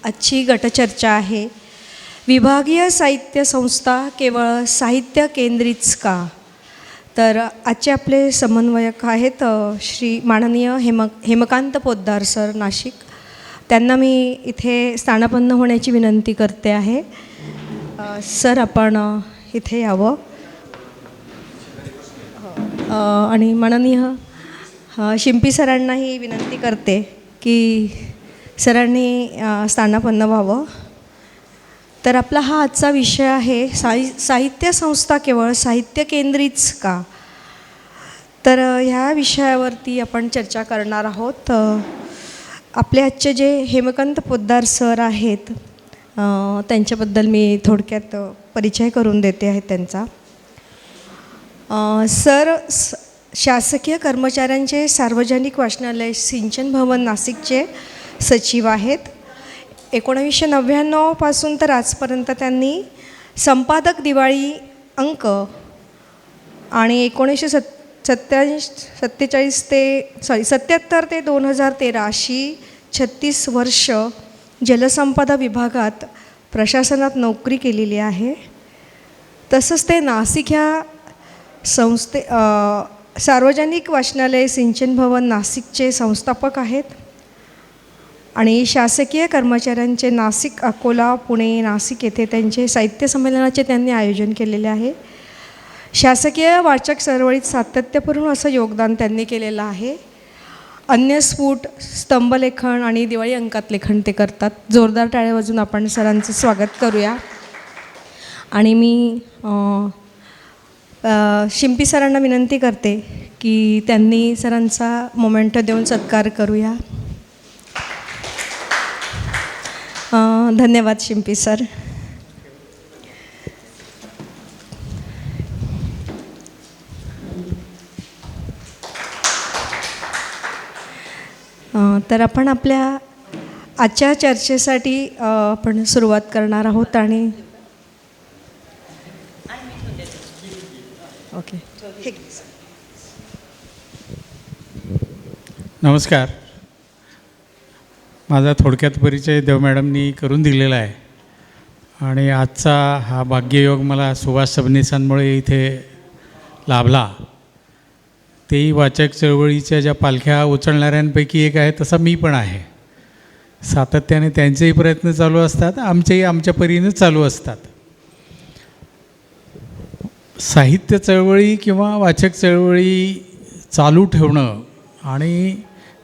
आजची गटचर्चा आहे. विभागीय साहित्य संस्था केवळ साहित्य केंद्रीच का? तर आजचे आपले समन्वयक आहेत श्री माननीय हेमकांत पोद्दार सर नाशिक. त्यांना मी इथे स्थानापन्न होण्याची विनंती करते आहे. सर आपण इथे यावं आणि माननीय शिंपी सरांनाही विनंती करते की सरांनी स्थानापन्न व्हावं. तर आपला हा आजचा विषय आहे साहित्य संस्था केवळ साहित्य केंद्रीच का? तर ह्या विषयावरती आपण चर्चा करणार आहोत. आपले आजचे जे हेमकांत पोद्दार सर आहेत त्यांच्याबद्दल मी थोडक्यात परिचय करून देते आहे त्यांचा. सर शासकीय कर्मचाऱ्यांचे सार्वजनिक वाचनालय सिंचन भवन नाशिकचे सचिव आहेत. 1999 पासून तर आजपर्यंत त्यांनी संपादक दिवाळी अंक आणि 1977 ते 2013 अशी 36 वर्ष जलसंपदा विभागात प्रशासनात नोकरी केलेली आहे. तसंच ते नाशिक ह्या सार्वजनिक वाचनालय सिंचन भवन नाशिकचे संस्थापक आहेत आणि शासकीय कर्मचाऱ्यांचे नाशिक, अकोला, पुणे, नाशिक येथे त्यांचे साहित्य संमेलनाचे त्यांनी आयोजन केलेले आहे. शासकीय वाचक चळवळीत सातत्यपूर्ण असं योगदान त्यांनी केलेलं आहे. अन्य स्फुट, स्तंभलेखन आणि दिवाळी अंकात लेखन ते करतात. जोरदार टाळ्या वाजवून आपण सरांचं स्वागत करूया. आणि मी शिंपी सरांना विनंती करते की त्यांनी सरांचा मोमेंटो देऊन सत्कार करूया. धन्यवाद शिंपी सर. तर आपण आपल्या आजच्या चर्चेसाठी आपण सुरुवात करणार आहोत. आणि ओके, नमस्कार. माझा थोडक्यात परिचय देव मॅडमनी करून दिलेला आहे आणि आजचा हा भाग्ययोग मला सुभाष सबनीसांमुळे इथे लाभला. तेही वाचक चळवळीच्या ज्या पालख्या उचलणाऱ्यांपैकी एक आहे, तसा मी पण आहे. सातत्याने त्यांचेही प्रयत्न चालू असतात, आमचेही आमच्या परीनं चालू असतात. साहित्य चळवळी किंवा वाचक चळवळी चालू ठेवणं आणि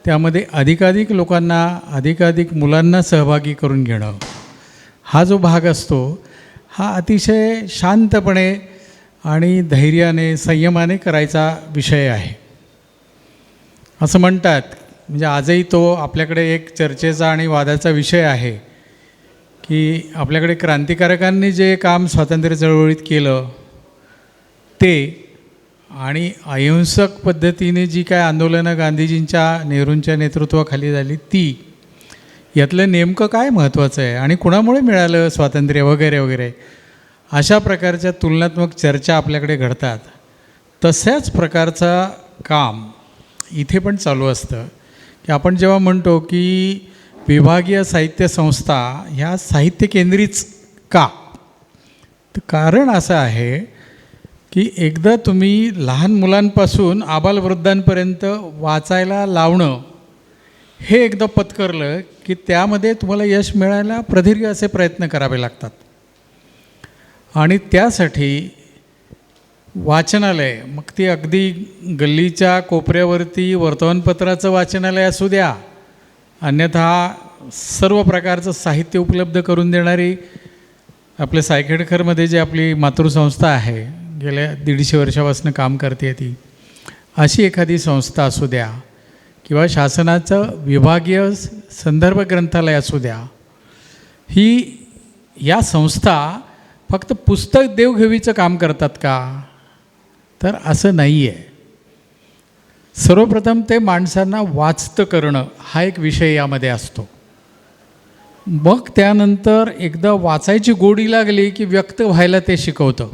त्यामध्ये अधिकाधिक लोकांना, अधिकाधिक मुलांना सहभागी करून घेणं, हा जो भाग असतो हा अतिशय शांतपणे आणि धैर्याने, संयमाने करायचा विषय आहे असं म्हणतात. म्हणजे आजही तो आपल्याकडे एक चर्चेचा आणि वादाचा विषय आहे की आपल्याकडे क्रांतिकारकांनी जे काम स्वातंत्र्य चळवळीत केलं ते आणि अहिंसक पद्धतीने जी काय आंदोलनं गांधीजींच्या, नेहरूंच्या नेतृत्वाखाली झाली ती, यातलं नेमकं काय महत्त्वाचं आहे आणि कुणामुळे मिळालं स्वातंत्र्य वगैरे वगैरे, अशा प्रकारच्या तुलनात्मक चर्चा आपल्याकडे घडतात. तशाच प्रकारचा काम इथे पण चालू असतं की आपण जेव्हा म्हणतो की विभागीय साहित्य संस्था ह्या साहित्य केंद्रीच का, तर कारण असं आहे की एकदा तुम्ही लहान मुलांपासून आबालवृद्धांपर्यंत वाचायला लावणं हे एकदा पत्करलं की त्यामध्ये तुम्हाला यश मिळायला प्रदीर्घ असे प्रयत्न करावे लागतात. आणि त्यासाठी वाचनालय, मग ती अगदी गल्लीच्या कोपऱ्यावरती वर्तमानपत्राचं वाचनालय असू द्या, अन्यथा सर्व प्रकारचं साहित्य उपलब्ध करून देणारी आपल्या सायखेडकरमध्ये जी आपली मातृसंस्था आहे, गेल्या 150 वर्षापासून काम करते ती, अशी एखादी संस्था असू द्या किंवा शासनाचं विभागीय संदर्भ ग्रंथालय असू द्या, ही या संस्था फक्त पुस्तक देवघेवीचं काम करतात का? तर असं नाही आहे. सर्वप्रथम ते माणसांना वाचतं करणं हा एक विषय यामध्ये असतो. मग त्यानंतर एकदा वाचायची गोडी लागली की व्यक्त व्हायला ते शिकवतं.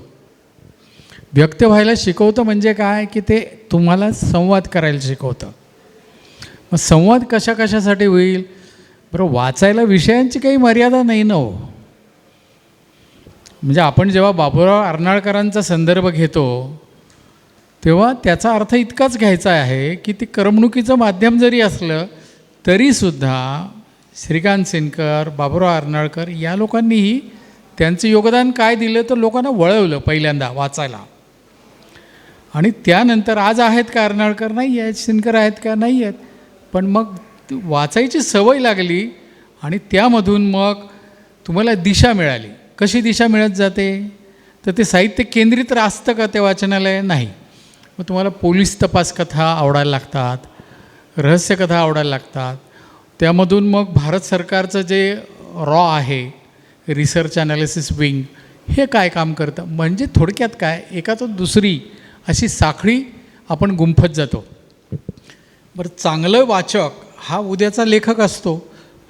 व्यक्त व्हायला शिकवतं म्हणजे काय की ते तुम्हाला संवाद करायला शिकवतं. मग संवाद कशासाठी होईल बरं, वाचायला विषयांची काही मर्यादा नाही ना हो. म्हणजे आपण जेव्हा बाबूराव अर्नाळकरांचा संदर्भ घेतो तेव्हा त्याचा अर्थ इतकाच घ्यायचा आहे की ती करमणुकीचं माध्यम जरी असलं तरीसुद्धा श्रीकांत सेनकर, बाबूराव अर्नाळकर या लोकांनीही त्यांचं योगदान काय दिलं तर लोकांना वळवलं पहिल्यांदा वाचायला. आणि त्यानंतर आज आहेत का अर्नाळकर? नाही आहेत. सेनकर आहेत का? नाही आहेत. पण मग वाचायची सवय लागली आणि त्यामधून मग तुम्हाला दिशा मिळाली. कशी दिशा मिळत जाते तर ते साहित्य केंद्रित असतं का ते वाचनालय? नाही. मग तुम्हाला पोलीस तपास कथा आवडायला लागतात, रहस्यकथा आवडायला लागतात. त्यामधून मग भारत सरकारचं जे रॉ आहे, रिसर्च ॲनालिसिस विंग, हे काय काम करतं. म्हणजे थोडक्यात काय, एकातून दुसरी अशी साखळी आपण गुंफत जातो. बरं, चांगलं वाचक हा उद्याचा लेखक असतो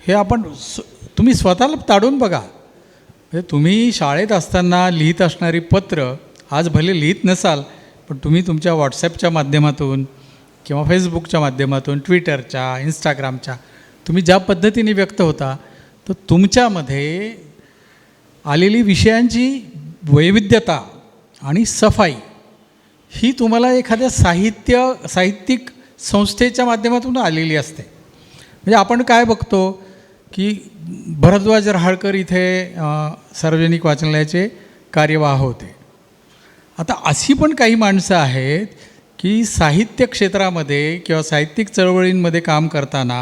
हे आपण तुम्ही स्वतःला ताडून बघा. म्हणजे तुम्ही शाळेत असताना लिहित असणारी पत्र आज भले लिहित नसाल, पण तुम्ही तुमच्या व्हॉट्सॲपच्या माध्यमातून किंवा फेसबुकच्या माध्यमातून, ट्विटरच्या, इंस्टाग्रामच्या, तुम्ही ज्या पद्धतीने व्यक्त होता तर तुमच्यामध्ये आलेली विषयांची वैविध्यता आणि सफाई ही तुम्हाला एखाद्या साहित्यिक संस्थेच्या माध्यमातून आलेली असते. म्हणजे आपण काय बघतो की भरद्वाज रहाळकर इथे सार्वजनिक वाचनालयाचे कार्यवाह होते. आता अशी पण काही माणसं आहेत की साहित्य क्षेत्रामध्ये किंवा साहित्यिक चळवळींमध्ये काम करताना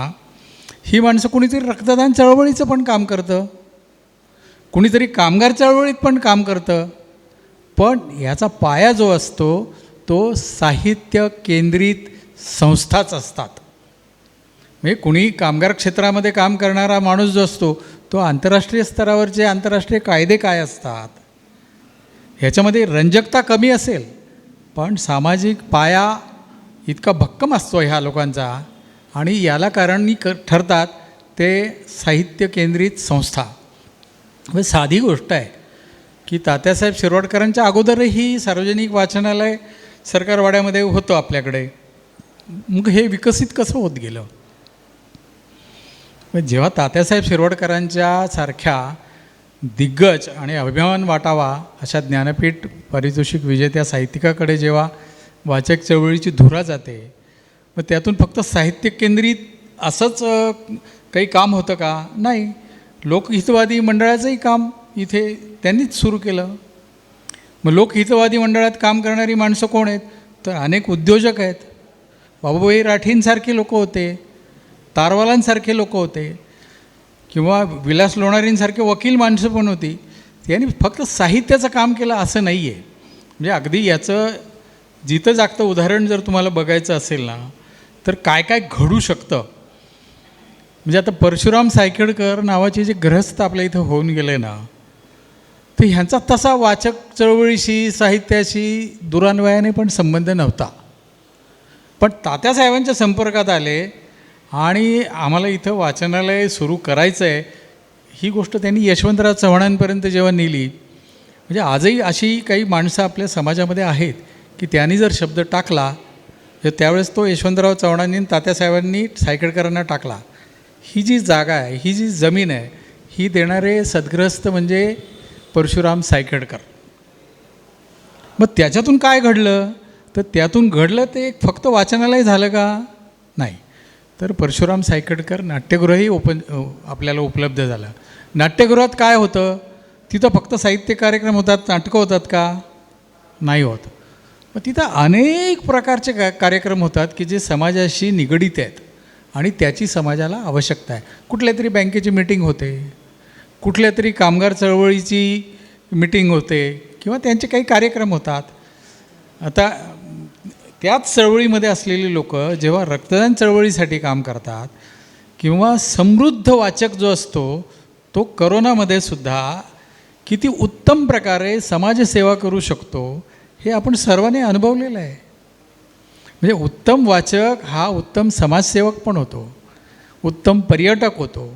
ही माणसं कुणीतरी रक्तदान चळवळीचं पण काम करतं, कुणीतरी कामगार चळवळीत पण काम करतं. पण याचा पाया जो असतो तो साहित्य केंद्रित संस्थाच असतात. म्हणजे कुणी कामगार क्षेत्रामध्ये काम करणारा माणूस जो असतो तो आंतरराष्ट्रीय स्तरावरचे आंतरराष्ट्रीय कायदे काय असतात ह्याच्यामध्ये रंजकता कमी असेल, पण सामाजिक पाया इतका भक्कम असतो ह्या लोकांचा. आणि याला कारणी ठरतात ते साहित्य केंद्रित संस्था. म्हणजे साधी गोष्ट आहे की तात्यासाहेब शिरवाडकरांच्या अगोदरही सार्वजनिक वाचनालय सरकारवाड्यामध्ये होतं आपल्याकडे. मग हे विकसित कसं होत गेलं? जेव्हा तात्यासाहेब शिरवाडकरांच्या सारख्या दिग्गज आणि अभिमान वाटावा अशा ज्ञानपीठ पारितोषिक विजेत्या साहित्यिकाकडे जेव्हा वाचक चळवळीची धुरा जाते, मग त्यातून फक्त साहित्य केंद्रित असंच काही काम होतं का? नाही. लोकहितवादी मंडळाचंही काम इथे त्यांनीच सुरू केलं. मग लोकहितवादी मंडळात काम करणारी माणसं कोण आहेत? तर अनेक उद्योजक आहेत. बाबूभाई राठींसारखे लोक होते, तारवालांसारखे लोक होते, किंवा विलास लोणारींसारखे वकील माणसं पण होती. त्यांनी फक्त साहित्याचं काम केलं असं नाही आहे. म्हणजे अगदी याचं जिथं जागतं उदाहरण जर तुम्हाला बघायचं असेल ना तर काय काय घडू शकतं. म्हणजे आता परशुराम सायखेडकर नावाचे जे ग्रहस्थ आपल्या इथं होऊन गेले ना, तर ह्यांचा तसा वाचक चळवळीशी साहित्याशी दुरान्वयाने पण संबंध नव्हता. पण तात्यासाहेबांच्या संपर्कात आले आणि आम्हाला इथं वाचनालय सुरू करायचं आहे ही गोष्ट त्यांनी यशवंतराव चव्हाणांपर्यंत जेव्हा नेली. म्हणजे आजही अशी काही माणसं आपल्या समाजामध्ये आहेत की त्यांनी जर शब्द टाकला तर त्यावेळेस तो यशवंतराव चव्हाणांनी तात्यासाहेबांनी सायखेडकरांना टाकला. ही जी जागा आहे, ही जी जमीन आहे, ही देणारे सद्ग्रस्त म्हणजे परशुराम सायखेडकर. मग त्याच्यातून काय घडलं? तर त्यातून घडलं ते फक्त वाचनालय झालं का? नाही. तर परशुराम सायखेडकर नाट्यगृहही आपल्याला उपलब्ध झालं. नाट्यगृहात काय होतं? तिथं फक्त साहित्य कार्यक्रम होतात, नाटकं होतात का? नाही होत. मग तिथं अनेक प्रकारचे कार्यक्रम होतात की जे समाजाशी निगडीत आहेत आणि त्याची समाजाला आवश्यकता आहे. कुठल्या तरी बँकेची मीटिंग होते, कुठल्या तरी कामगार चळवळीची मीटिंग होते, किंवा त्यांचे काही कार्यक्रम होतात. आता त्याच चळवळीमध्ये असलेली लोक जेव्हा रक्तदान चळवळीसाठी काम करतात, किंवा समृद्ध वाचक जो असतो तो करोनामध्ये सुद्धा किती उत्तम प्रकारे समाजसेवा करू शकतो हे आपण सर्वांनी अनुभवलेलं आहे. म्हणजे उत्तम वाचक हा उत्तम समाजसेवक पण होतो, उत्तम पर्यटक होतो,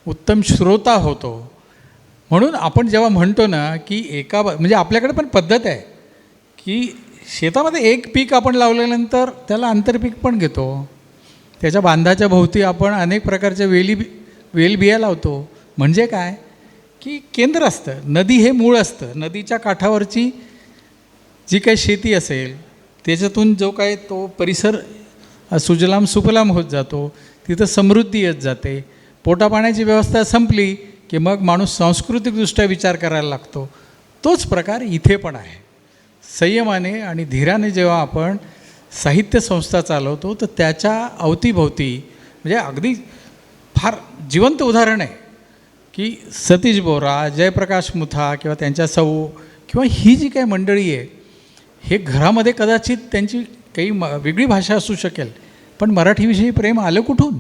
उत्तम श्रोता होतो. म्हणून आपण जेव्हा म्हणतो ना की म्हणजे आपल्याकडे पण पद्धत आहे की शेतामध्ये एक पीक आपण लावल्यानंतर त्याला आंतरपीक पण घेतो. त्याच्या बांधाच्या भोवती आपण अनेक प्रकारच्या वेली वेलबिया लावतो. म्हणजे काय की केंद्र असतं, नदी हे मूळ असतं. नदीच्या काठावरची जी काही शेती असेल त्याच्यातून जो काय तो परिसर सुजलाम सुफलाम होत जातो, तिथं समृद्धी येत जाते. पोटापाण्याची व्यवस्था संपली की मग माणूस सांस्कृतिकदृष्ट्या विचार करायला लागतो. तोच प्रकार इथे पण आहे. संयमाने आणि धीराने जेव्हा आपण साहित्य संस्था चालवतो तर त्याच्या अवतीभोवती म्हणजे अगदी फार जिवंत उदाहरण आहे की सतीश बोरा, जयप्रकाश मुथा किंवा त्यांच्या सौ किंवा ही जी काही मंडळी आहे, हे घरामध्ये कदाचित त्यांची काही वेगळी भाषा असू शकेल, पण मराठीविषयी प्रेम आलं कुठून?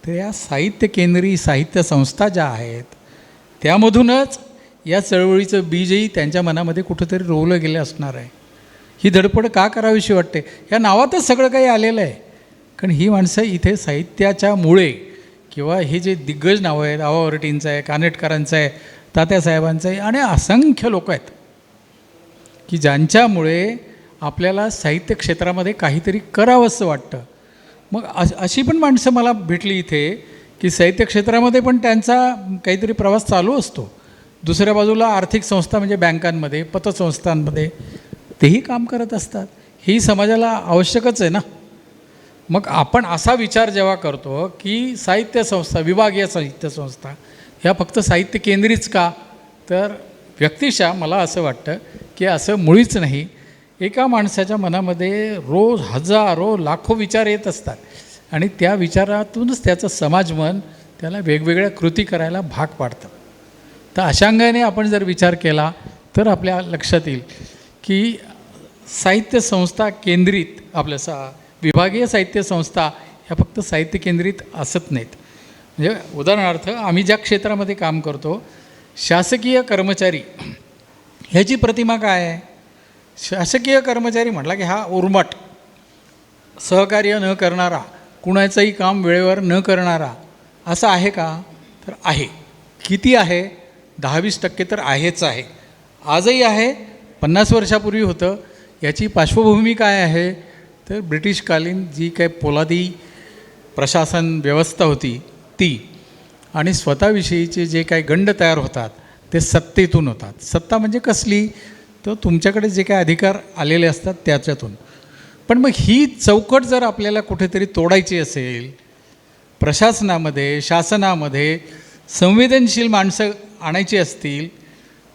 तर या साहित्य केंद्री साहित्य संस्था ज्या आहेत त्यामधूनच या चळवळीचं बीजही त्यांच्या मनामध्ये कुठंतरी रोवलं गेलं असणार आहे. ही धडपड का करावीशी वाटते? या नावातच सगळं काही आलेलं आहे. कारण ही माणसं इथे साहित्याच्या मुळे किंवा हे जे दिग्गज नावं आहेत, आवा वरटींचं आहे, कानेटकरांचं आहे, तात्यासाहेबांचं आहे आणि असंख्य लोक आहेत की ज्यांच्यामुळे आपल्याला साहित्य क्षेत्रामध्ये काहीतरी करावंसं वाटतं. मग अशी पण माणसं मला भेटली इथे की साहित्य क्षेत्रामध्ये पण त्यांचा काहीतरी प्रवास चालू असतो. दुसऱ्या बाजूला आर्थिक संस्था म्हणजे बँकांमध्ये, पतसंस्थांमध्ये तेही काम करत असतात. ही समाजाला आवश्यकच आहे ना. मग आपण असा विचार जेव्हा करतो की साहित्य संस्था, विभागीय साहित्य संस्था ह्या फक्त साहित्य केंद्रीच का, तर व्यक्तिशः मला असं वाटतं की असं मुळीच नाही. एका माणसाच्या मनामध्ये रोज हजारो लाखो विचार येत असतात आणि त्या विचारातूनच त्याचं समाजमन त्याला वेगवेगळ्या कृती करायला भाग पाडतं. तर अशांगाने आपण जर विचार केला तर आपल्या लक्षात येईल की साहित्य संस्था केंद्रित आपलं विभागीय साहित्य संस्था ह्या फक्त साहित्य केंद्रित असत नाहीत. म्हणजे उदाहरणार्थ आम्ही ज्या क्षेत्रामध्ये काम करतो, शासकीय कर्मचारी ह्याची प्रतिमा काय आहे? शासकीय कर्मचारी म्हटला की हा उर्मट, सहकार्य न करणारा, कुणाचंही काम वेळेवर न करणारा, असं आहे का? तर आहे. किती आहे? 10-20% तर आहेच आहे. आजही आहे, 50 वर्षापूर्वी होतं. याची पार्श्वभूमी काय आहे? तर ब्रिटिशकालीन जी काही पोलादी प्रशासन व्यवस्था होती ती, आणि स्वतःविषयीचे जे काही गंड तयार होतात ते सत्तेतून होतात. सत्ता म्हणजे कसली? तर तुमच्याकडे जे काही अधिकार आलेले असतात त्याच्यातून. पण मग ही चौकट जर आपल्याला कुठेतरी तोडायची असेल, प्रशासनामध्ये, शासनामध्ये संवेदनशील माणसं आणायची असतील,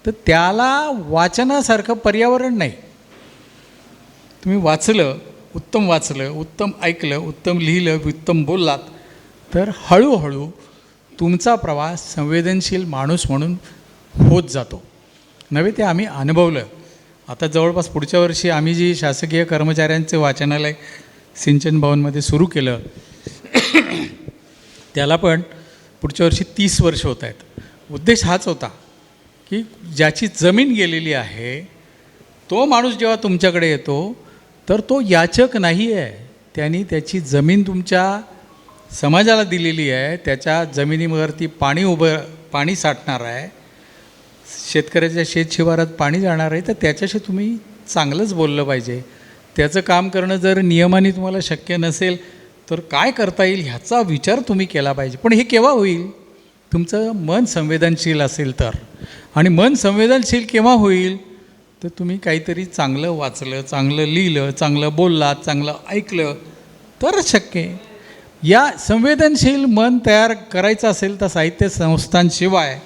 तर त्याला वाचनासारखं पर्यावरण नाही. तुम्ही वाचलं, उत्तम ऐकलं, उत्तम लिहिलं, उत्तम बोललात, तर हळूहळू तुमचा प्रवास संवेदनशील माणूस म्हणून होत जातो. नव्हे ते आम्ही अनुभवलं. आता जवळपास पुढच्या वर्षी आम्ही जी शासकीय कर्मचाऱ्यांचे वाचनालय सिंचन भवनमध्ये सुरू केलं त्याला पण पुढच्या वर्षी 30 वर्ष होत आहेत. उद्देश हाच होता की ज्याची जमीन गेलेली आहे तो माणूस जेव्हा तुमच्याकडे येतो तर तो याचक नाही आहे. त्यांनी त्याची जमीन तुमच्या समाजाला दिलेली आहे, त्याच्या जमिनीवरती पाणी साठणार आहे, शेतकऱ्याच्या शेतशिवारात पाणी जाणार आहे, तर त्याच्याशी तुम्ही चांगलंच बोललं पाहिजे. त्याचं काम करणं जर नियमाने तुम्हाला शक्य नसेल तर काय करता येईल ह्याचा विचार तुम्ही केला पाहिजे. पण हे केव्हा होईल? तुमचं मन संवेदनशील असेल तर. आणि मन संवेदनशील केव्हा होईल? तर तुम्ही काहीतरी चांगलं वाचलं, चांगलं लिहिलं, चांगलं बोललात, चांगलं ऐकलं तरच शक्य आहे. या संवेदनशील मन तयार करायचं असेल तर साहित्य संस्थांशिवाय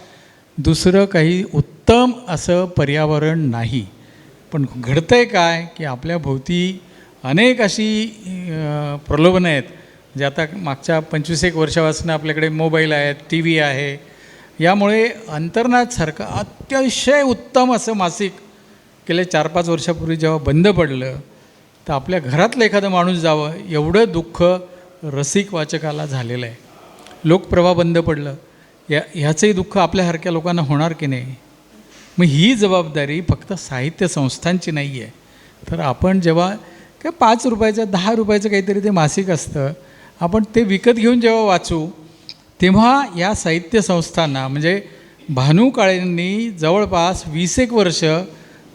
दुसरं काही उत्तम असं पर्यावरण नाही. पण घडतं आहे काय की आपल्या भोवती अनेक अशी प्रलोभनं आहेत. म्हणजे आता मागच्या 25-1 वर्षापासून आपल्याकडे मोबाईल आहेत, टी व्ही आहे. यामुळे अंतर्नादसारखं अतिशय उत्तम असं मासिक गेल्या 4-5 वर्षापूर्वी जेव्हा बंद पडलं तर आपल्या घरातलं एखादं माणूस जावं एवढं दुःख रसिक वाचकाला झालेलं आहे. लोकप्रवाह बंद पडलं, ह्याचंही दुःख आपल्यासारख्या लोकांना होणार की नाही? मग ही जबाबदारी फक्त साहित्य संस्थांची नाही आहे. तर आपण जेव्हा काय 5 रुपयाचं 10 रुपयाचं काहीतरी ते मासिक असतं, आपण ते विकत घेऊन जेव्हा वाचू तेव्हा या साहित्य संस्थांना म्हणजे भानू काळेंनी जवळपास 20-1 वर्ष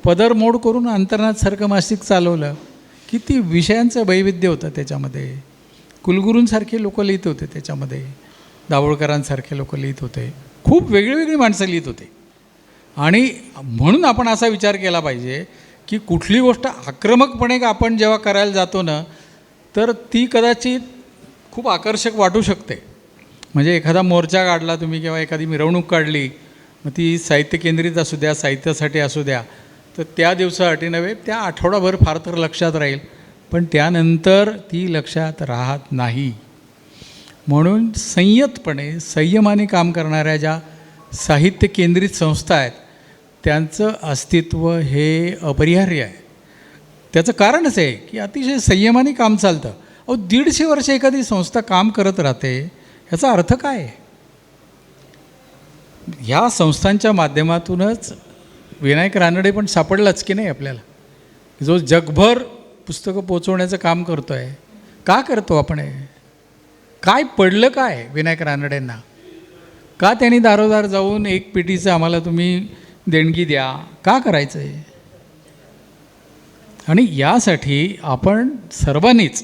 पदरमोड करून अंतर्नादसारखं मासिक चालवलं. किती विषयांचं वैविध्य होतं त्याच्यामध्ये. कुलगुरूंसारखे लोक लिहित होते त्याच्यामध्ये. दाभोळकरांसारखे लोक लिहित होते, खूप वेगळी माणसं लिहित होते. आणि म्हणून आपण असा विचार केला पाहिजे की कुठली गोष्ट आक्रमकपणे आपण जेव्हा करायला जातो ना, तर ती कदाचित खूप आकर्षक वाटू शकते. म्हणजे एखादा मोर्चा काढला तुम्ही किंवा एखादी मिरवणूक काढली, मग ती साहित्य केंद्रित असू द्या, साहित्यासाठी असू द्या, तर त्या दिवसासाठी नव्हे, त्या आठवडाभर फार तर लक्षात राहील, पण त्यानंतर ती लक्षात राहत नाही. म्हणून संयतपणे संयमाने काम करणाऱ्या ज्या साहित्य केंद्रित संस्था आहेत त्यांचं अस्तित्व हे अपरिहार्य आहे. त्याचं कारणच आहे की अतिशय संयमाने काम चालतं. 150 वर्ष एखादी संस्था काम करत राहते, ह्याचा अर्थ काय आहे? ह्या संस्थांच्या माध्यमातूनच विनायक रानडे पण सापडलाच की नाही आपल्याला, जो जगभर पुस्तकं पोचवण्याचं काम करतो आहे. का करतो आपण हे? काय पडलं काय विनायक रानडेंना? का त्यांनी दारोदार जाऊन एक पेटीचं आम्हाला तुम्ही देणगी द्या, का करायचं आहे? आणि यासाठी आपण सर्वांनीच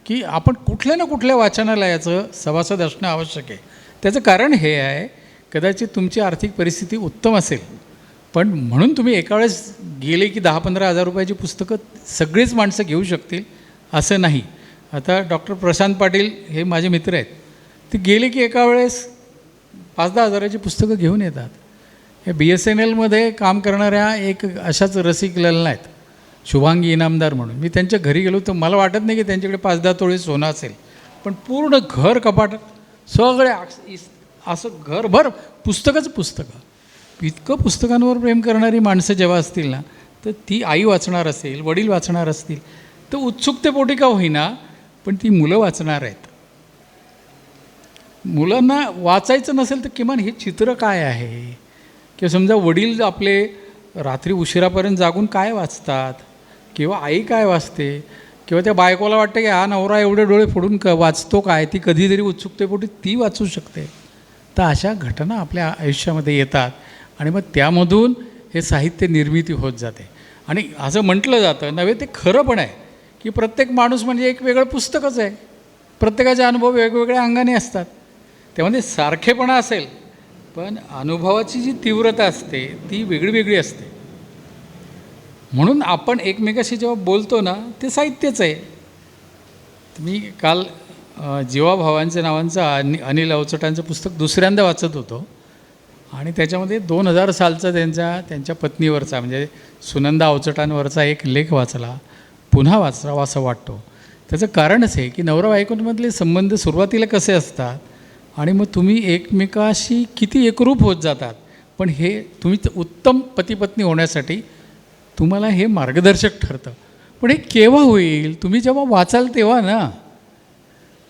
की आपण कुठल्या ना कुठल्या वाचनालयाचं सभासद असणं आवश्यक आहे. त्याचं कारण हे आहे, कदाचित तुमची आर्थिक परिस्थिती उत्तम असेल, पण म्हणून तुम्ही एका वेळेस गेले की 10-15 हजार रुपयाची पुस्तकं सगळीच माणसं घेऊ शकतील असं नाही. आता डॉक्टर प्रशांत पाटील हे माझे मित्र आहेत, ते गेले की एका वेळेस 5-10 हजाराची पुस्तकं घेऊन येतात. हे BSNLमध्ये काम करणाऱ्या एक अशाच रसिक ललना आहेत, शुभांगी इनामदार म्हणून. मी त्यांच्या घरी गेलो तर मला वाटत नाही की त्यांच्याकडे 5-10 तोळे सोनं असेल, पण पूर्ण घर कपाट सगळे असं घरभर पुस्तकं. इतकं पुस्तकांवर प्रेम करणारी माणसं जेव्हा असतील ना, तर ती आई वाचणार असेल, वडील वाचणार असतील, तर उत्सुकतेपोटी का होईना पण ती मुलं वाचणार आहेत. मुलांना वाचायचं नसेल तर किमान हे चित्र काय आहे, किंवा समजा वडील आपले रात्री उशिरापर्यंत जागून काय वाचतात, किंवा आई काय वाचते, किंवा त्या बायकोला वाटतं की हा नवरा एवढे डोळे फोडून वाचतो काय, ती कधीतरी उत्सुकतेपोटी ती वाचू शकते. तर अशा घटना आपल्या आयुष्यामध्ये येतात आणि मग त्यामधून हे साहित्य निर्मिती होत जाते. आणि असं म्हटलं जातं नव्हे, ते खरं पण आहे की प्रत्येक माणूस म्हणजे एक वेगळं पुस्तकच आहे. प्रत्येकाचे अनुभव वेगवेगळ्या अंगाने असतात, त्यामध्ये सारखेपणा असेल, पण अनुभवाची जी तीव्रता असते ती वेगळी असते. म्हणून आपण एकमेकाशी जेव्हा बोलतो ना, ते साहित्यच आहे. मी काल जीवाभावांच्या नावांचं अनिल अवचटांचं पुस्तक दुसऱ्यांदा वाचत होतो, आणि त्याच्यामध्ये 2000 सालचा त्यांच्या पत्नीवरचा म्हणजे सुनंदा अवचटांवरचा एक लेख वाचला, पुन्हा वाचावा असं वाटतो. त्याचं कारणच आहे की नवरा बायकोंमधले संबंध सुरुवातीला कसे असतात आणि मग तुम्ही एकमेकाशी किती एकरूप होत जातात. पण हे तुम्ही उत्तम पतीपत्नी होण्यासाठी तुम्हाला हे मार्गदर्शक ठरतं. पण हे केव्हा होईल? तुम्ही जेव्हा वाचाल तेव्हा ना.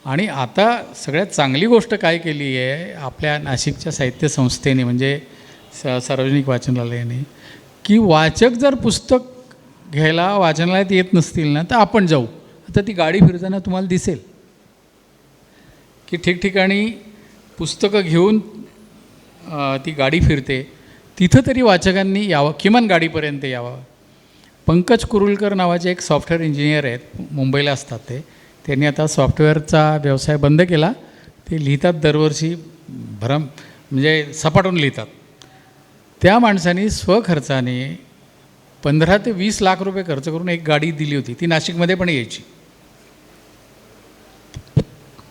आणि आता सगळ्यात चांगली गोष्ट काय केली आहे आपल्या नाशिकच्या साहित्य संस्थेने, म्हणजे सार्वजनिक वाचनालयाने, की वाचक जर पुस्तक घ्यायला वाचनालयात येत नसतील ना, तर आपण जाऊ. आता ती गाडी फिरताना तुम्हाला दिसेल की ठिकठिकाणी पुस्तकं घेऊन ती गाडी फिरते. तिथं तरी वाचकांनी यावं, किमान गाडीपर्यंत यावं. पंकज कुरुलकर नावाचे एक सॉफ्टवेअर इंजिनियर आहेत, मुंबईला असतात ते. त्यांनी आता सॉफ्टवेअरचा व्यवसाय बंद केला. ते लिहितात दरवर्षी म्हणजे सपाटून लिहितात. त्या माणसाने स्वखर्चाने 15 ते 20 लाख रुपये खर्च करून एक गाडी दिली होती. ती नाशिकमध्ये पण यायची.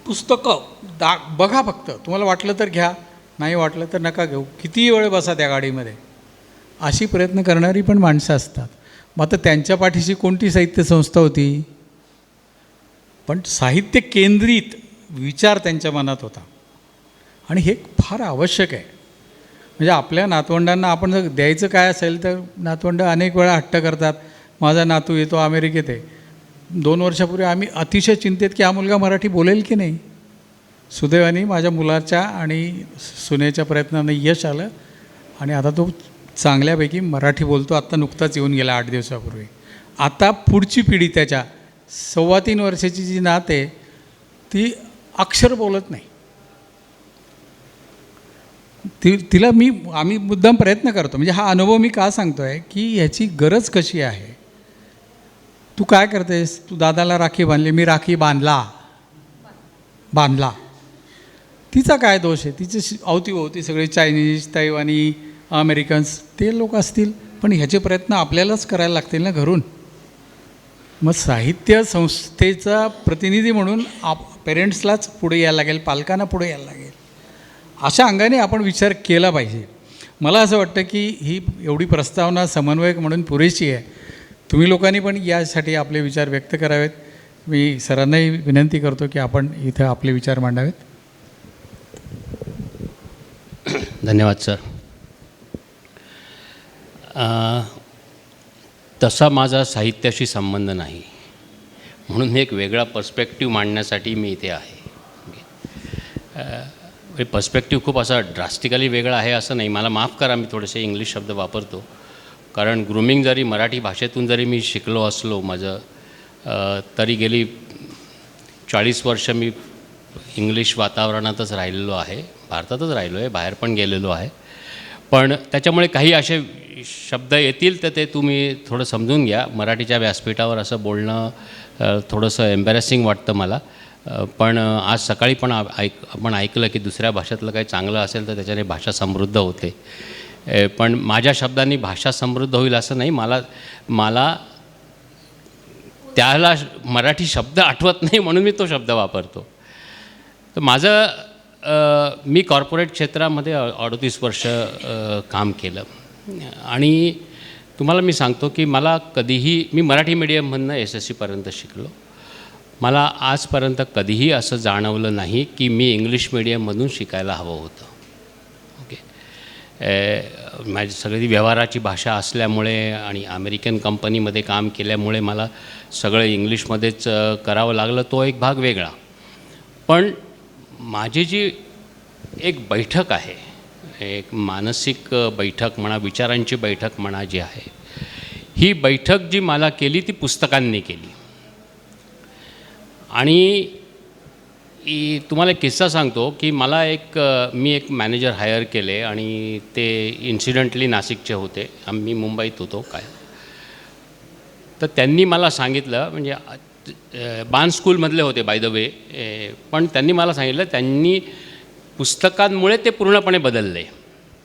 पुस्तकं बघा, फक्त तुम्हाला वाटलं तर घ्या, नाही वाटलं तर नका घेऊ, कितीही वेळ बसा त्या गाडीमध्ये, अशी प्रयत्न करणारी पण माणसं असतात. मग आता त्यांच्या पाठीशी कोणती साहित्य संस्था होती? पण साहित्य केंद्रित विचार त्यांच्या मनात होता, आणि हे फार आवश्यक आहे. म्हणजे आपल्या नातवंडांना आपण जर द्यायचं काय असेल तर नातवंड अनेक वेळा हट्ट करतात, माझा नातू येतो अमेरिकेत आहे. 2 वर्षापूर्वी आम्ही अतिशय चिंतेत की हा मुलगा मराठी बोलेल की नाही. सुदैवाने माझ्या मुलाच्या आणि सुनेच्या प्रयत्नाने यश आलं, आणि आता तो चांगल्यापैकी मराठी बोलतो. आत्ता नुकताच येऊन गेला 8 दिवसापूर्वी. आता पुढची पिढी, त्याच्या 3.25 वर्षाची जी नात आहे, ती अक्षर बोलत नाही. तिला आम्ही मुद्दाम प्रयत्न करतो. म्हणजे हा अनुभव मी का सांगतो आहे की ह्याची गरज कशी आहे. तू काय करतेस? तू दादाला राखी बांधली. मी राखी बांधला. तिचा काय दोष आहे? तिची अवतीभोवती सगळे चायनीज, तैवानी, अमेरिकन्स ते लोक असतील, पण ह्याचे प्रयत्न आपल्यालाच करायला लागतील ना घरून. मग साहित्य संस्थेचा प्रतिनिधी म्हणून पेरेंट्सलाच पुढे यायला लागेल, पालकांना पुढे यायला लागेल. अशा अंगाने आपण विचार केला पाहिजे. मला असं वाटतं की ही एवढी प्रस्तावना समन्वयक म्हणून पुरेशी आहे. तुम्ही लोकांनी पण यासाठी आपले विचार व्यक्त करावेत. मी सरांनाही विनंती करतो की आपण इथं आपले विचार मांडावेत. धन्यवाद सर. तसा माझा साहित्याशी संबंध नाही, म्हणून मी एक वेगळा पर्स्पेक्टिव्ह मांडण्यासाठी मी इथे आहे. पर्स्पेक्टिव्ह खूप असा ड्रास्टिकली वेगळा आहे असं नाही. मला माफ करा, मी थोडेसे इंग्लिश शब्द वापरतो, कारण ग्रूमिंग जरी मराठी भाषेतून जरी मी शिकलो असलो तरी गेली 40 वर्ष मी इंग्लिश वातावरणातच राहिलेलो आहे, भारतातच राहिलो आहे, बाहेर पण गेलेलो आहे. पण त्याच्यामुळे काही असे शब्द येतील तर ते तुम्ही थोडं समजून घ्या. मराठीच्या व्यासपीठावर असं बोलणं थोडंसं एम्बॅरेसिंग वाटतं मला. पण आज सकाळी पण आपण ऐकलं की दुसऱ्या भाषेतलं काही चांगलं असेल तर त्याच्याने भाषा समृद्ध होते. पण माझ्या शब्दांनी भाषा समृद्ध होईल असं नाही. मला त्याला मराठी शब्द आठवत नाही म्हणून मी तो शब्द वापरतो. तर मी कॉर्पोरेट क्षेत्रामध्ये 38 वर्ष काम केलं आणि तुम्हाला मी सांगतो की मला कधीही, मी मराठी मीडियममधनं SSC शिकलो. मला आजपर्यंत कधीही असं जाणवलं नाही की मी इंग्लिश मीडियममधून शिकायला हवं होतं. ओके, माझी सगळी व्यवहाराची भाषा असल्यामुळे आणि अमेरिकन कंपनीमध्ये काम केल्यामुळे मला सगळं इंग्लिशमध्येच करावं लागलं, तो एक भाग वेगळा. पण माझी जी एक बैठक आहे, एक मानसिक बैठक म्हणा, विचारांची बैठक म्हणा जी आहे, ही बैठक जी मला केली ती पुस्तकांनी केली. आणि तुम्हाला एक किस्सा सांगतो की मी एक मॅनेजर हायर केले आणि ते इन्सिडेंटली नाशिकचे होते, आम्ही मुंबईत होतो काय. तर त्यांनी मला सांगितलं, म्हणजे बान स्कूलमधले होते बाय द वे, पण त्यांनी मला सांगितलं त्यांनी पुस्तकांमुळे ते पूर्णपणे बदलले.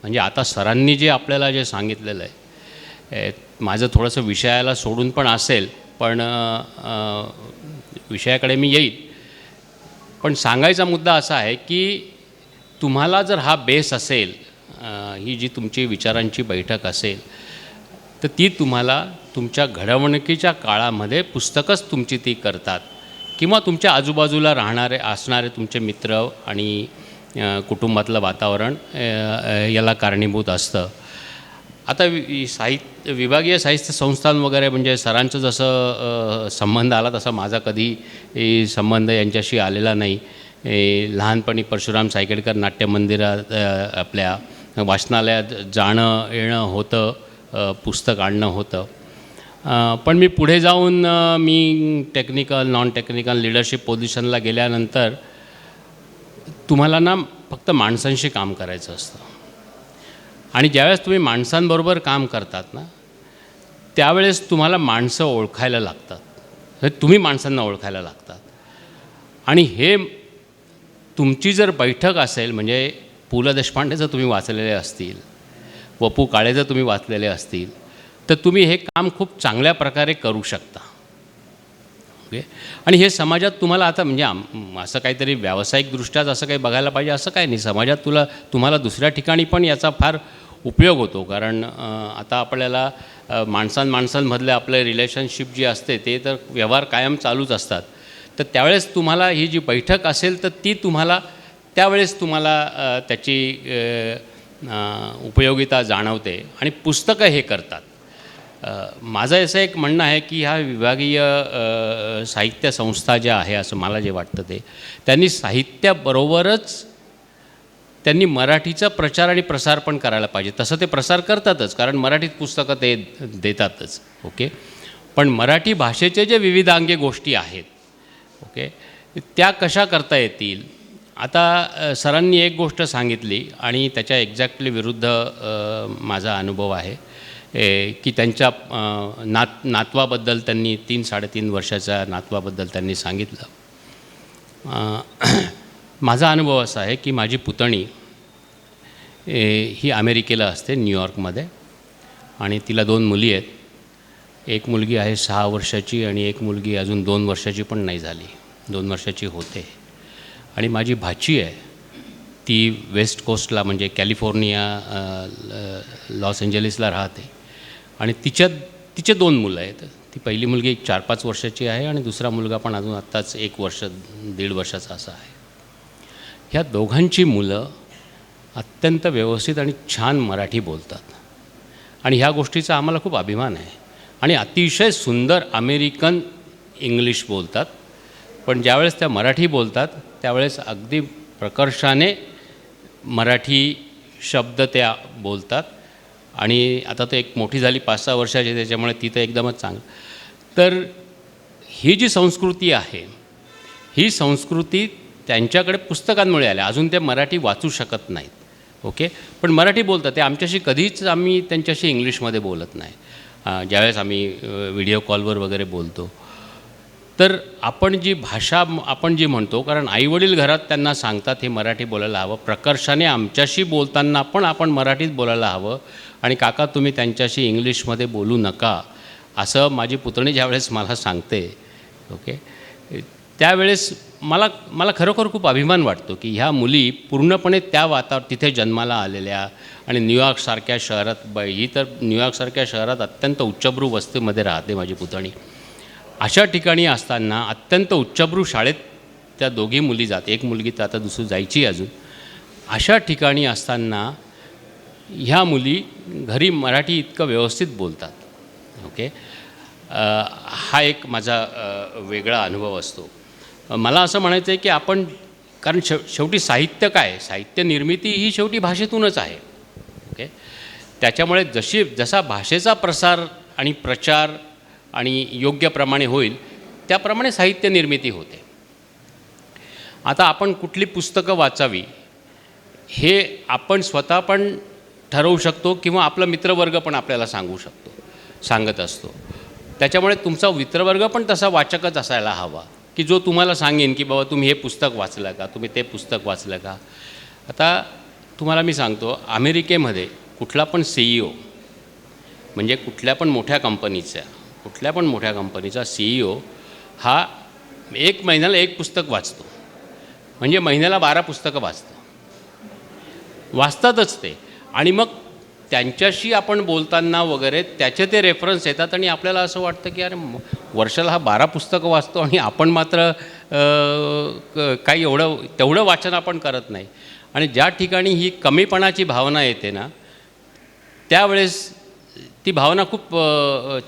म्हणजे आता सरांनी जे आपल्याला जे सांगितलेलं आहे, माझं थोडंसं विषयाला सोडून पण असेल, पण विषयाकडे मी येईल. पण सांगायचा मुद्दा असा आहे की तुम्हाला जर हा बेस असेल, ही जी तुमची विचारांची बैठक असेल, तर ती तुम्हाला तुमच्या घडवणुकीच्या काळामध्ये पुस्तकच तुमची ती करतात, किंवा तुमच्या आजूबाजूला असणारे तुमचे मित्र आणि कुटुंबातलं वातावरण याला कारणीभूत असतं. आता विभागीय साहित्य संस्थान वगैरे, म्हणजे सरांचं जसं संबंध आला तसा माझा कधी संबंध यांच्याशी आलेला नाही. लहानपणी परशुराम सायकेडकर नाट्य मंदिरात आपल्या वाचनालयात जाणं येणं होतं, पुस्तक आणणं होतं. पण मी पुढे जाऊन मी टेक्निकल नॉन टेक्निकल लीडरशिप पोझिशनला गेल्यानंतर तुम्हाला ना फक्त माणसांशी काम करायचं असतं. आणि ज्यावेळेस तुम्ही माणसांबरोबर काम करतात ना, त्यावेळेस तुम्हाला माणसं ओळखायला लागतात, तुम्ही माणसांना ओळखायला लागतात. आणि हे तुमची जर बैठक असेल, म्हणजे पु ल देशपांडे जर तुम्ही वाचलेले असतील, वपू काळे जर तुम्ही वाचलेले असतील, तर तुम्ही हे काम खूप चांगल्या प्रकारे करू शकता. ओके. आणि हे समाजात तुम्हाला आता, म्हणजे असं काहीतरी व्यावसायिकदृष्ट्याच असं काही बघायला पाहिजे असं काही नाही. समाजात तुम्हाला दुसऱ्या ठिकाणी पण याचा फार उपयोग होतो. कारण आता आपल्याला माणसांमधले आपले रिलेशनशिप जी असते ते तर व्यवहार कायम चालूच असतात. तर त्यावेळेस तुम्हाला ही जी बैठक असेल तर ती त्यावेळेस तुम्हाला त्याची उपयोगिता जाणवते आणि पुस्तकं हे करतात. माझं असं एक म्हणणं आहे की ह्या विभागीय साहित्य संस्था ज्या आहे, असं मला जे वाटतं ते, त्यांनी साहित्याबरोबरच त्यांनी मराठीचा प्रचार आणि प्रसार पण करायला पाहिजे. तसं ते प्रसार करतातच, कारण मराठीत पुस्तकं ते देतातच. ओके. पण मराठी भाषेचे जे विविधांगी गोष्टी आहेत, ओके, त्या कशा करता येतील. आता सरांनी एक गोष्ट सांगितली आणि त्याच्या एक्झॅक्टली विरुद्ध माझा अनुभव आहे की त्यांच्या नातवाबद्दल त्यांनी 3-3.5 वर्षाच्या नातवाबद्दल त्यांनी सांगितलं. माझा अनुभव असा आहे की माझी पुतणी ही अमेरिकेला असते, न्यूयॉर्कमध्ये, आणि तिला 2 मुली आहेत. एक मुलगी आहे 6 वर्षाची आणि एक मुलगी अजून 2 वर्षाची पण नाही झाली, 2 वर्षाची होते. आणि माझी भाची आहे, ती वेस्ट कोस्टला म्हणजे कॅलिफोर्निया, लॉस एंजलिसला राहते. आणि तिचे 2 मुलं आहेत. ती पहिली मुलगी 4-5 वर्षाची आहे आणि दुसरा मुलगा पण अजून आत्ताच 1 वर्ष 1.5 वर्षाचा असा आहे. ह्या दोघांची मुलं अत्यंत व्यवस्थित आणि छान मराठी बोलतात आणि ह्या गोष्टीचा आम्हाला खूप अभिमान आहे. आणि अतिशय सुंदर अमेरिकन इंग्लिश बोलतात. पण ज्यावेळेस त्या मराठी बोलतात त्यावेळेस अगदी प्रकर्षाने मराठी शब्द त्या बोलतात. आणि आता तर एक मोठी झाली 5-6 वर्षाची, त्याच्यामुळे ती तर एकदमच चांगलं. तर ही जी संस्कृती आहे, ही संस्कृती त्यांच्याकडे पुस्तकांमुळे आल्या. अजून ते मराठी वाचू शकत नाहीत, ओके, पण मराठी बोलतात. ते आमच्याशी कधीच आम्ही त्यांच्याशी इंग्लिशमध्ये बोलत नाही. ज्यावेळेस आम्ही व्हिडिओ कॉलवर वगैरे बोलतो तर आपण जी भाषा आपण जी म्हणतो, कारण आईवडील घरात त्यांना सांगतात हे मराठी बोलायला हवं, प्रकर्षाने आमच्याशी बोलताना पण आपण मराठीत बोलायला हवं. आणि काका तुम्ही त्यांच्याशी इंग्लिशमध्ये बोलू नका, असं माझी पुतणी ज्यावेळेस मला सांगते, ओके, त्यावेळेस मला खरोखर खूप अभिमान वाटतो की ह्या मुली पूर्णपणे त्या तिथे जन्माला आलेल्या. आणि न्यूयॉर्कसारख्या शहरात, ही तर न्यूयॉर्कसारख्या शहरात अत्यंत उच्चभ्रू वस्तीमध्ये राहते माझी पुतणी. अशा ठिकाणी असताना अत्यंत उच्चभ्रू शाळेत त्या दोघी मुली जात, एक मुलगी तर आता दुसरी जायची अजून. अशा ठिकाणी असताना ह्या मुली घरी मराठी इतकं व्यवस्थित बोलतात, ओके. हा एक माझा वेगळा अनुभव असतो. मला असं म्हणायचं आहे की आपण, कारण शेवटी साहित्य काय, साहित्य निर्मिती ही शेवटी भाषेतूनच आहे, ओके. त्याच्यामुळे जसा भाषेचा प्रसार आणि प्रचार आणि योग्य प्रमाणे होईल त्याप्रमाणे साहित्य निर्मिती होते. आता आपण कुठली पुस्तकं वाचावी हे आपण स्वतः पण ठरवू शकतो किंवा आपला मित्रवर्ग पण आपल्याला सांगत असतो. त्याच्यामुळे तुमचा मित्रवर्ग पण तसा वाचकच असायला हवा की जो तुम्हाला सांगेन की बाबा तुम्ही हे पुस्तक वाचलं का, तुम्ही ते पुस्तक वाचलं का. आता तुम्हाला मी सांगतो, अमेरिकेमध्ये कुठला पण CEO, म्हणजे कुठल्या पण मोठ्या कंपनीचा CEO हा 1 महिन्याला 1 पुस्तक वाचतो, म्हणजे महिन्याला 12 पुस्तकं वाचतातच ते. आणि मग त्यांच्याशी आपण बोलताना वगैरे त्याचे ते रेफरन्स येतात आणि आपल्याला असं वाटतं की अरे वर्षाला हा 12 पुस्तकं वाचतो आणि आपण मात्र काही तेवढं वाचन आपण करत नाही. आणि ज्या ठिकाणी ही कमीपणाची भावना येते ना, त्यावेळेस ती भावना खूप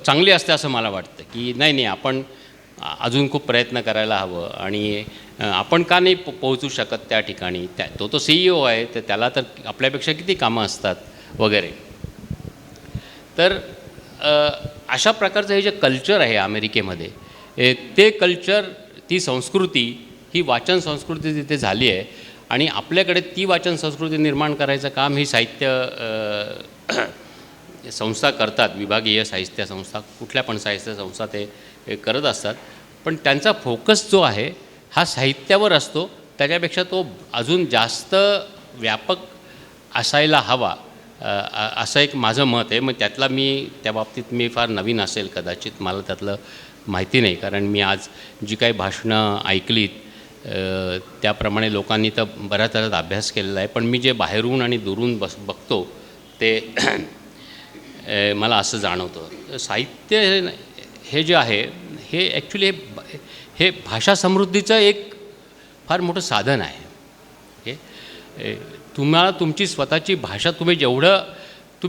चांगली असते असं मला वाटतं की नाही आपण अजून खूप प्रयत्न करायला हवं. आणि आपण का नाही पोहोचू शकत त्या ठिकाणी. तो CEO आहे, तर त्याला तर आपल्यापेक्षा किती कामं असतात वगैरे. तर अशा प्रकारचं हे जे कल्चर आहे अमेरिकेमध्ये, ते कल्चर, ती संस्कृती, ही वाचन संस्कृती तिथे झाली आहे. आणि आपल्याकडे ती वाचन संस्कृती निर्माण करायचं काम ही साहित्य संस्था करतात. विभागीय साहित्य संस्था, कुठल्या पण साहित्य संस्था ते करत असतात. पण त्यांचा फोकस जो आहे हा साहित्यावर असतो, त्याच्यापेक्षा तो अजून जास्त व्यापक असायला हवा, असं एक माझं मत आहे. मग त्या बाबतीत मी फार नवीन असेल कदाचित, मला त्यातलं माहिती नाही. कारण मी आज जी काही भाषणं ऐकलीत त्याप्रमाणे लोकांनी तर बऱ्याच अभ्यास केलेला आहे. पण मी जे बाहेरून आणि दुरून बघतो ते मला असं जाणवतं, साहित्य हे जे आहे हे ॲक्च्युली हे भाषा समृद्धीचं एक फार मोठं साधन आहे. तुम्हाला तुमची स्वतःची भाषा, तुम्ही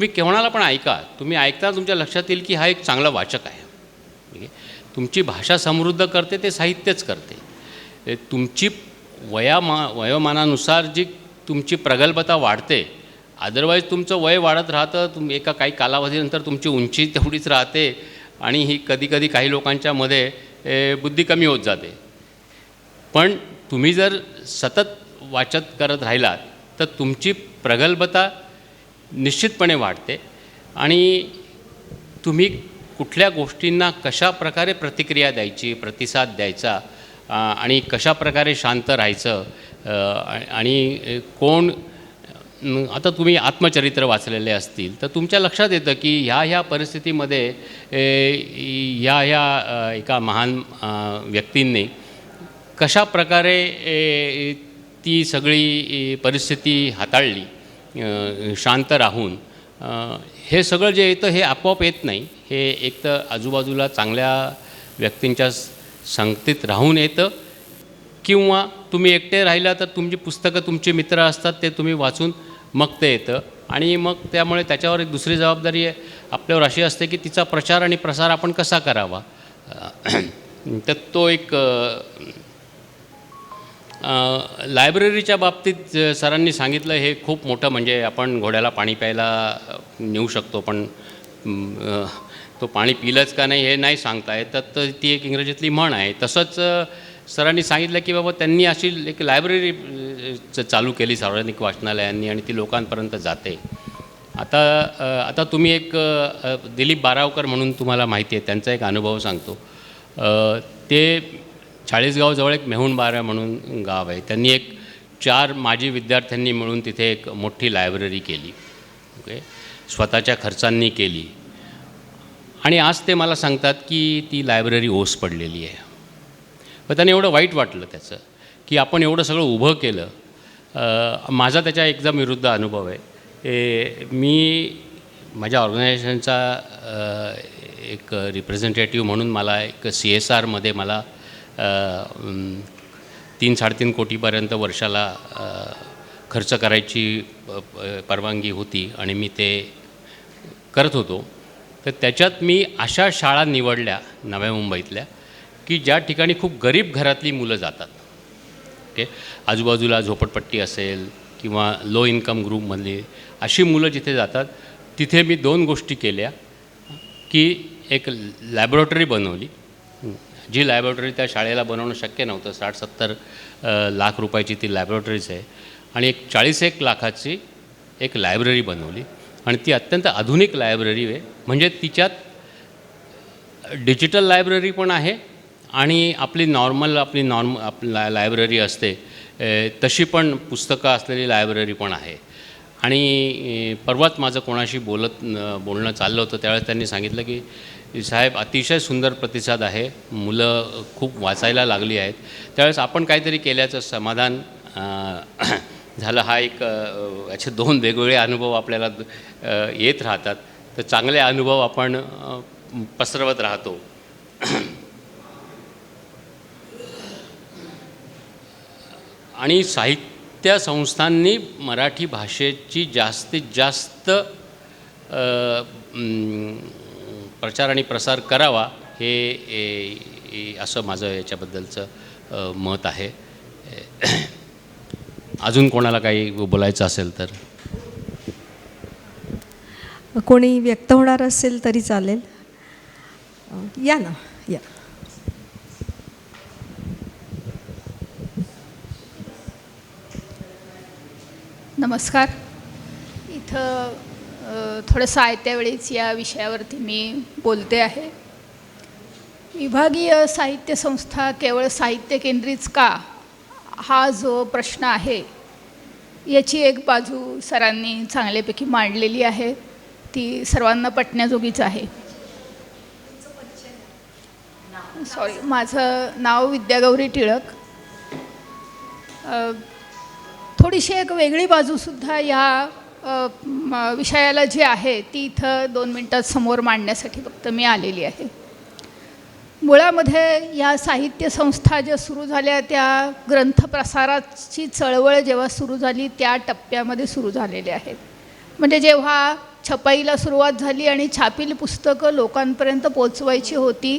केव्हाला पण ऐका, तुम्ही ऐकता तुमच्या लक्षात येईल की हा एक चांगला वाचक आहे. तुमची भाषा समृद्ध करते ते साहित्यच करते. तुमची वयोमानानुसार जी तुमची प्रगल्भता वाढते, अदरवाईज तुमचं वय वाढत राहतं, एका काही कालावधीनंतर तुमची उंची तेवढीच राहते आणि ही कधीकधी काही लोकांच्या बुद्धी कमी होत जाते. पण तुम्ही जर सतत वाचत करत राहिलात तर तुमची प्रगल्भता निश्चितपणे वाढते आणि तुम्ही कुठल्या गोष्टींना कशा प्रकारे प्रतिक्रिया द्यायची, प्रतिसाद द्यायचा आणि कशा प्रकारे शांत राहायचं आणि कोण आता तुम्ही आत्मचरित्र वाचलेले असतील तर तुमच्या लक्षात येतं की ह्या परिस्थितीमध्ये ह्या एका महान व्यक्तींनी कशा प्रकारे ती सगळी परिस्थिती हाताळली शांत राहून. हे सगळं जे येतं हे आपोआप येत नाही. हे एक तर आजूबाजूला चांगल्या व्यक्तींच्या संगतीत राहून येतं किंवा तुम्ही एकटे राहिला तर तुमची पुस्तकं तुमचे मित्र असतात ते तुम्ही वाचून मग ते येतं. आणि मग त्यामुळे त्याच्यावर एक दुसरी जबाबदारी आहे आपल्यावर अशी असते की तिचा प्रचार आणि प्रसार आपण कसा करावा. तर तो एक लायब्ररीच्या बाबतीत सरांनी सांगितलं हे खूप मोठं, म्हणजे आपण घोड्याला पाणी प्यायला नेऊ शकतो पण तो पाणी पिलंच का नाही हे नाही सांगता येत. तर ती एक इंग्रजीतली म्हण आहे. तसंच सरांनी सांगितलं की बाबा त्यांनी अशी एक लायब्ररी चालू केली सार्वजनिक वाचनालयांनी आणि ती लोकांपर्यंत जाते. आता तुम्ही एक दिलीप बारावकर म्हणून तुम्हाला माहिती आहे, त्यांचा एक अनुभव सांगतो. ते चाळीसगावजवळ एक मेहुणबारा म्हणून गाव आहे. त्यांनी एक 4 माजी विद्यार्थ्यांनी मिळून तिथे एक मोठी लायब्ररी केली. ओके, स्वतःच्या खर्चांनी केली. आणि आज ते मला सांगतात की ती लायब्ररी ओस पडलेली आहे. पण त्यांनी एवढं वाईट वाटलं त्याचं की आपण एवढं सगळं उभं केलं. माझा त्याच्या एकदम विरुद्ध अनुभव आहे. मी माझ्या ऑर्गनायझेशनचा एक रिप्रेझेंटेटिव्ह म्हणून मला एक CSRमध्ये मला 3-3.5 कोटीपर्यंत वर्षाला खर्च करायची परवानगी होती आणि मी ते करत होतो. तर त्याच्यात मी अशा शाळा निवडल्या नव्या मुंबईतल्या की ज्या ठिकाणी खूप गरीब घरातली मुलं जातात. ओके, आजूबाजूला झोपडपट्टी असेल किंवा लो इन्कम ग्रुपमधली अशी मुलं जिथे जातात तिथे मी 2 गोष्टी केल्या की एक लॅबॉरेटरी बनवली. जी लॅबॉरेटरी त्या शाळेला बनवणं शक्य नव्हतं. 60-70 लाख रुपयाची ती लॅबॉरेटरीज आहे. आणि एक 40-1 लाखाची एक लायब्ररी बनवली आणि ती अत्यंत आधुनिक लायब्ररी आहे. म्हणजे तिच्यात डिजिटल लायब्ररी पण आहे आणि आपली लायब्ररी असते तशी पण पुस्तकं असलेली लायब्ररी पण आहे. आणि परवाच माझं कोणाशी बोलणं चाललं होतं त्यावेळेस त्यांनी सांगितलं की साहेब अतिशय सुंदर प्रतिसाद आहे, मुलं खूप वाचायला लागली आहेत. त्यावेळेस आपण काहीतरी केल्याचं समाधान झालं. हा एक याचे 2 वेगवेगळे अनुभव आपल्याला येत राहतात. तर चांगले अनुभव आपण पसरवत राहतो. आणि साहित्य संस्थांनी मराठी भाषेची जास्तीत जास्त प्रचार आणि प्रसार करावा हे असं माझं याच्याबद्दलचं मत आहे. अजून कोणाला काही बोलायचं असेल तर कोणी व्यक्त होणार असेल तरी चालेल. या ना, या. नमस्कार. इथं थोडं साहित्यावेळीच या विषयावरती मी बोलते आहे. विभागीय साहित्य संस्था केवळ साहित्य केंद्रित का, हा जो प्रश्न आहे याची एक बाजू सरांनी चांगल्यापैकी मांडलेली आहे. ती सर्वांना पटण्याजोगीच आहे. सॉरी, माझं नाव विद्यागौरी टिळक. थोडीशी एक वेगळी बाजूसुद्धा या विषयाला जी आहे ती इथं 2 मिनटात समोर मांडण्यासाठी फक्त मी आलेली आहे. मुळामध्ये या साहित्य संस्था ज्या सुरू झाल्या त्या ग्रंथप्रसाराची चळवळ जेव्हा सुरू झाली त्या टप्प्यामध्ये सुरू झालेल्या आहेत. म्हणजे जेव्हा छपाईला सुरुवात झाली आणि छापील पुस्तकं लोकांपर्यंत पोचवायची होती,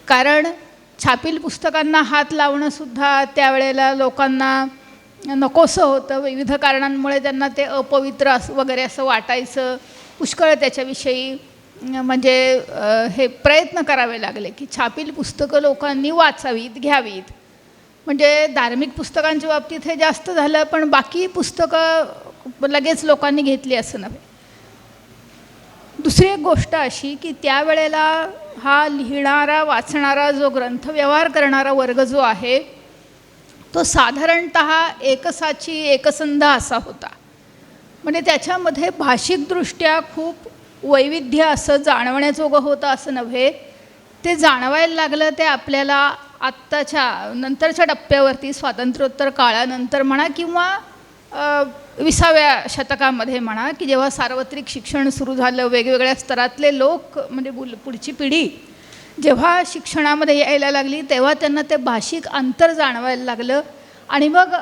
कारण छापील पुस्तकांना हात लावणंसुद्धा त्यावेळेला लोकांना नकोसं होतं. विविध कारणांमुळे त्यांना ते अपवित्र वगैरे असं वाटायचं. पुष्कळ त्याच्याविषयी म्हणजे हे प्रयत्न करावे लागले की छापील पुस्तकं लोकांनी वाचावीत, घ्यावीत. म्हणजे धार्मिक पुस्तकांच्या बाबतीत हे जास्त झालं, पण बाकी पुस्तकं लगेच लोकांनी घेतली असं नव्हे. दुसरी एक गोष्ट अशी की त्यावेळेला हा लिहिणारा, वाचणारा, जो ग्रंथव्यवहार करणारा वर्ग जो आहे तो साधारणत एकसाची एकसंध असा होता. म्हणजे त्याच्यामध्ये भाषिकदृष्ट्या खूप वैविध्य असं जाणवण्याजोगं होतं असं नव्हे. ते जाणवायला लागलं ते आपल्याला आत्ताच्या नंतरच्या टप्प्यावरती स्वातंत्र्योत्तर काळानंतर म्हणा किंवा 20व्या शतकामध्ये म्हणा, की जेव्हा सार्वत्रिक शिक्षण सुरू झालं, वेगवेगळ्या स्तरातले लोक म्हणजे पुढची पिढी जेव्हा शिक्षणामध्ये यायला लागली तेव्हा त्यांना ते भाषिक अंतर जाणवायला लागलं आणि मग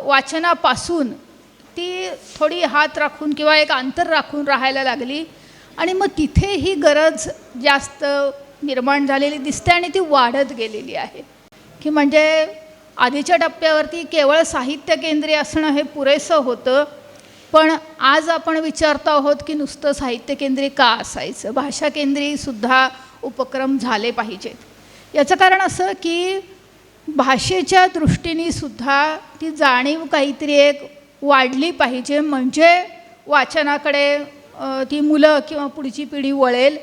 वाचनापासून ती थोडी हात राखून किंवा एक अंतर राखून राहायला लागली आणि मग तिथे ही गरज जास्त निर्माण झालेली दिसते आणि ती वाढत गेलेली आहे. की म्हणजे आधीच्या टप्प्यावरती केवळ साहित्य केंद्रीय असणं हे पुरेसं होतं, पण आज आपण विचारतो आहोत की नुसतं साहित्य केंद्री का असायचं, भाषा केंद्रीसुद्धा उपक्रम झाले पाहिजेत. याचं कारण असं की भाषेच्या दृष्टीने सुद्धा ती जाणीव काहीतरी एक वाढली पाहिजे, म्हणजे वाचनाकडे ती मुलं किंवा पुढची पिढी वळेल.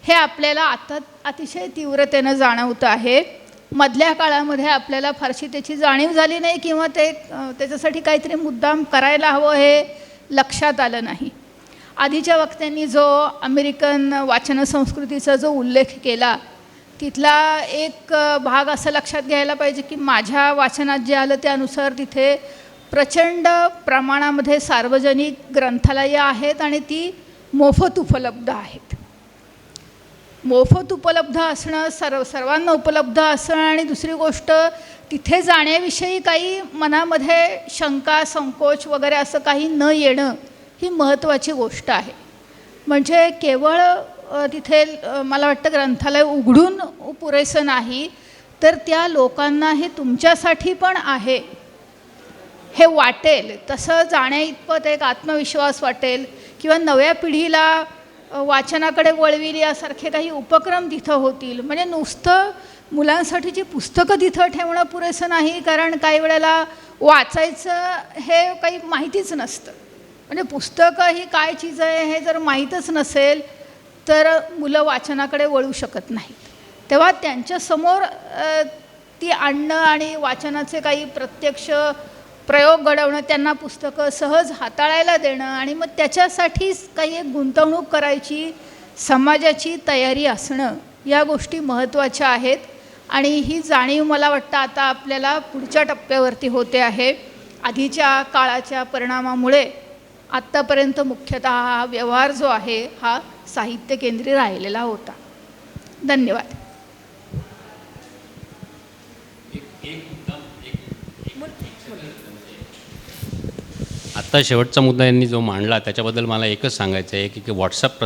हे आपल्याला आता अतिशय तीव्रतेनं जाणवतं आहे. मधल्या काळामध्ये आपल्याला फारशी त्याची जाणीव झाली नाही किंवा त्याच्यासाठी काहीतरी मुद्दाम करायला हवं हे लक्षात आलं नाही. आधीच्या वक्त्यांनी जो अमेरिकन वाचन संस्कृतीचा जो उल्लेख केला तिथला एक भाग असं लक्षात घ्यायला पाहिजे की माझ्या वाचनात जे आलं त्यानुसार तिथे प्रचंड प्रमाणामध्ये सार्वजनिक ग्रंथालयं आहेत आणि ती मोफत उपलब्ध आहेत. मोफत उपलब्ध असणं, सर्वांना उपलब्ध असणं आणि दुसरी गोष्ट तिथे जाण्याविषयी काही मनामध्ये शंका संकोच वगैरे असं काही न येणं ही महत्त्वाची गोष्ट आहे. म्हणजे केवळ तिथे मला वाटतं ग्रंथालय उघडून पुरेसं नाही, तर त्या लोकांना हे तुमच्यासाठी पण आहे हे वाटेल, तसं जाण्या इतपत एक आत्मविश्वास वाटेल किंवा नव्या पिढीला वाचनाकडे वळविल यासारखे काही उपक्रम तिथं होतील. म्हणजे नुसतं मुलांसाठीची पुस्तकं तिथं ठेवणं पुरेसं नाही, कारण काही वेळेला वाचायचं हे काही माहितीच नसतं. म्हणजे पुस्तकं ही काय चीज आहे हे जर माहीतच नसेल तर मुलं वाचनाकडे वळू शकत नाहीत. तेव्हा त्यांच्यासमोर ती आणणं आणि वाचनाचे काही प्रत्यक्ष प्रयोग घडवणं, त्यांना पुस्तकं सहज हाताळायला देणं आणि मग त्याच्यासाठीच काही एक गुंतवणूक करायची समाजाची तयारी असणं, या गोष्टी महत्त्वाच्या आहेत. आणि ही जाणीव मला वाटतं आता आपल्याला पुढच्या टप्प्यावरती होते आहे. आधीच्या काळाच्या परिणामामुळे आत्तापर्यंत मुख्यतः हा व्यवहार जो आहे हा साहित्य केंद्री राहिलेला होता. धन्यवाद. आत्ता शेवटचा मुद्दा यांनी जो मांडला त्याच्याबद्दल मला एकच सांगायचं आहे की व्हॉट्सअप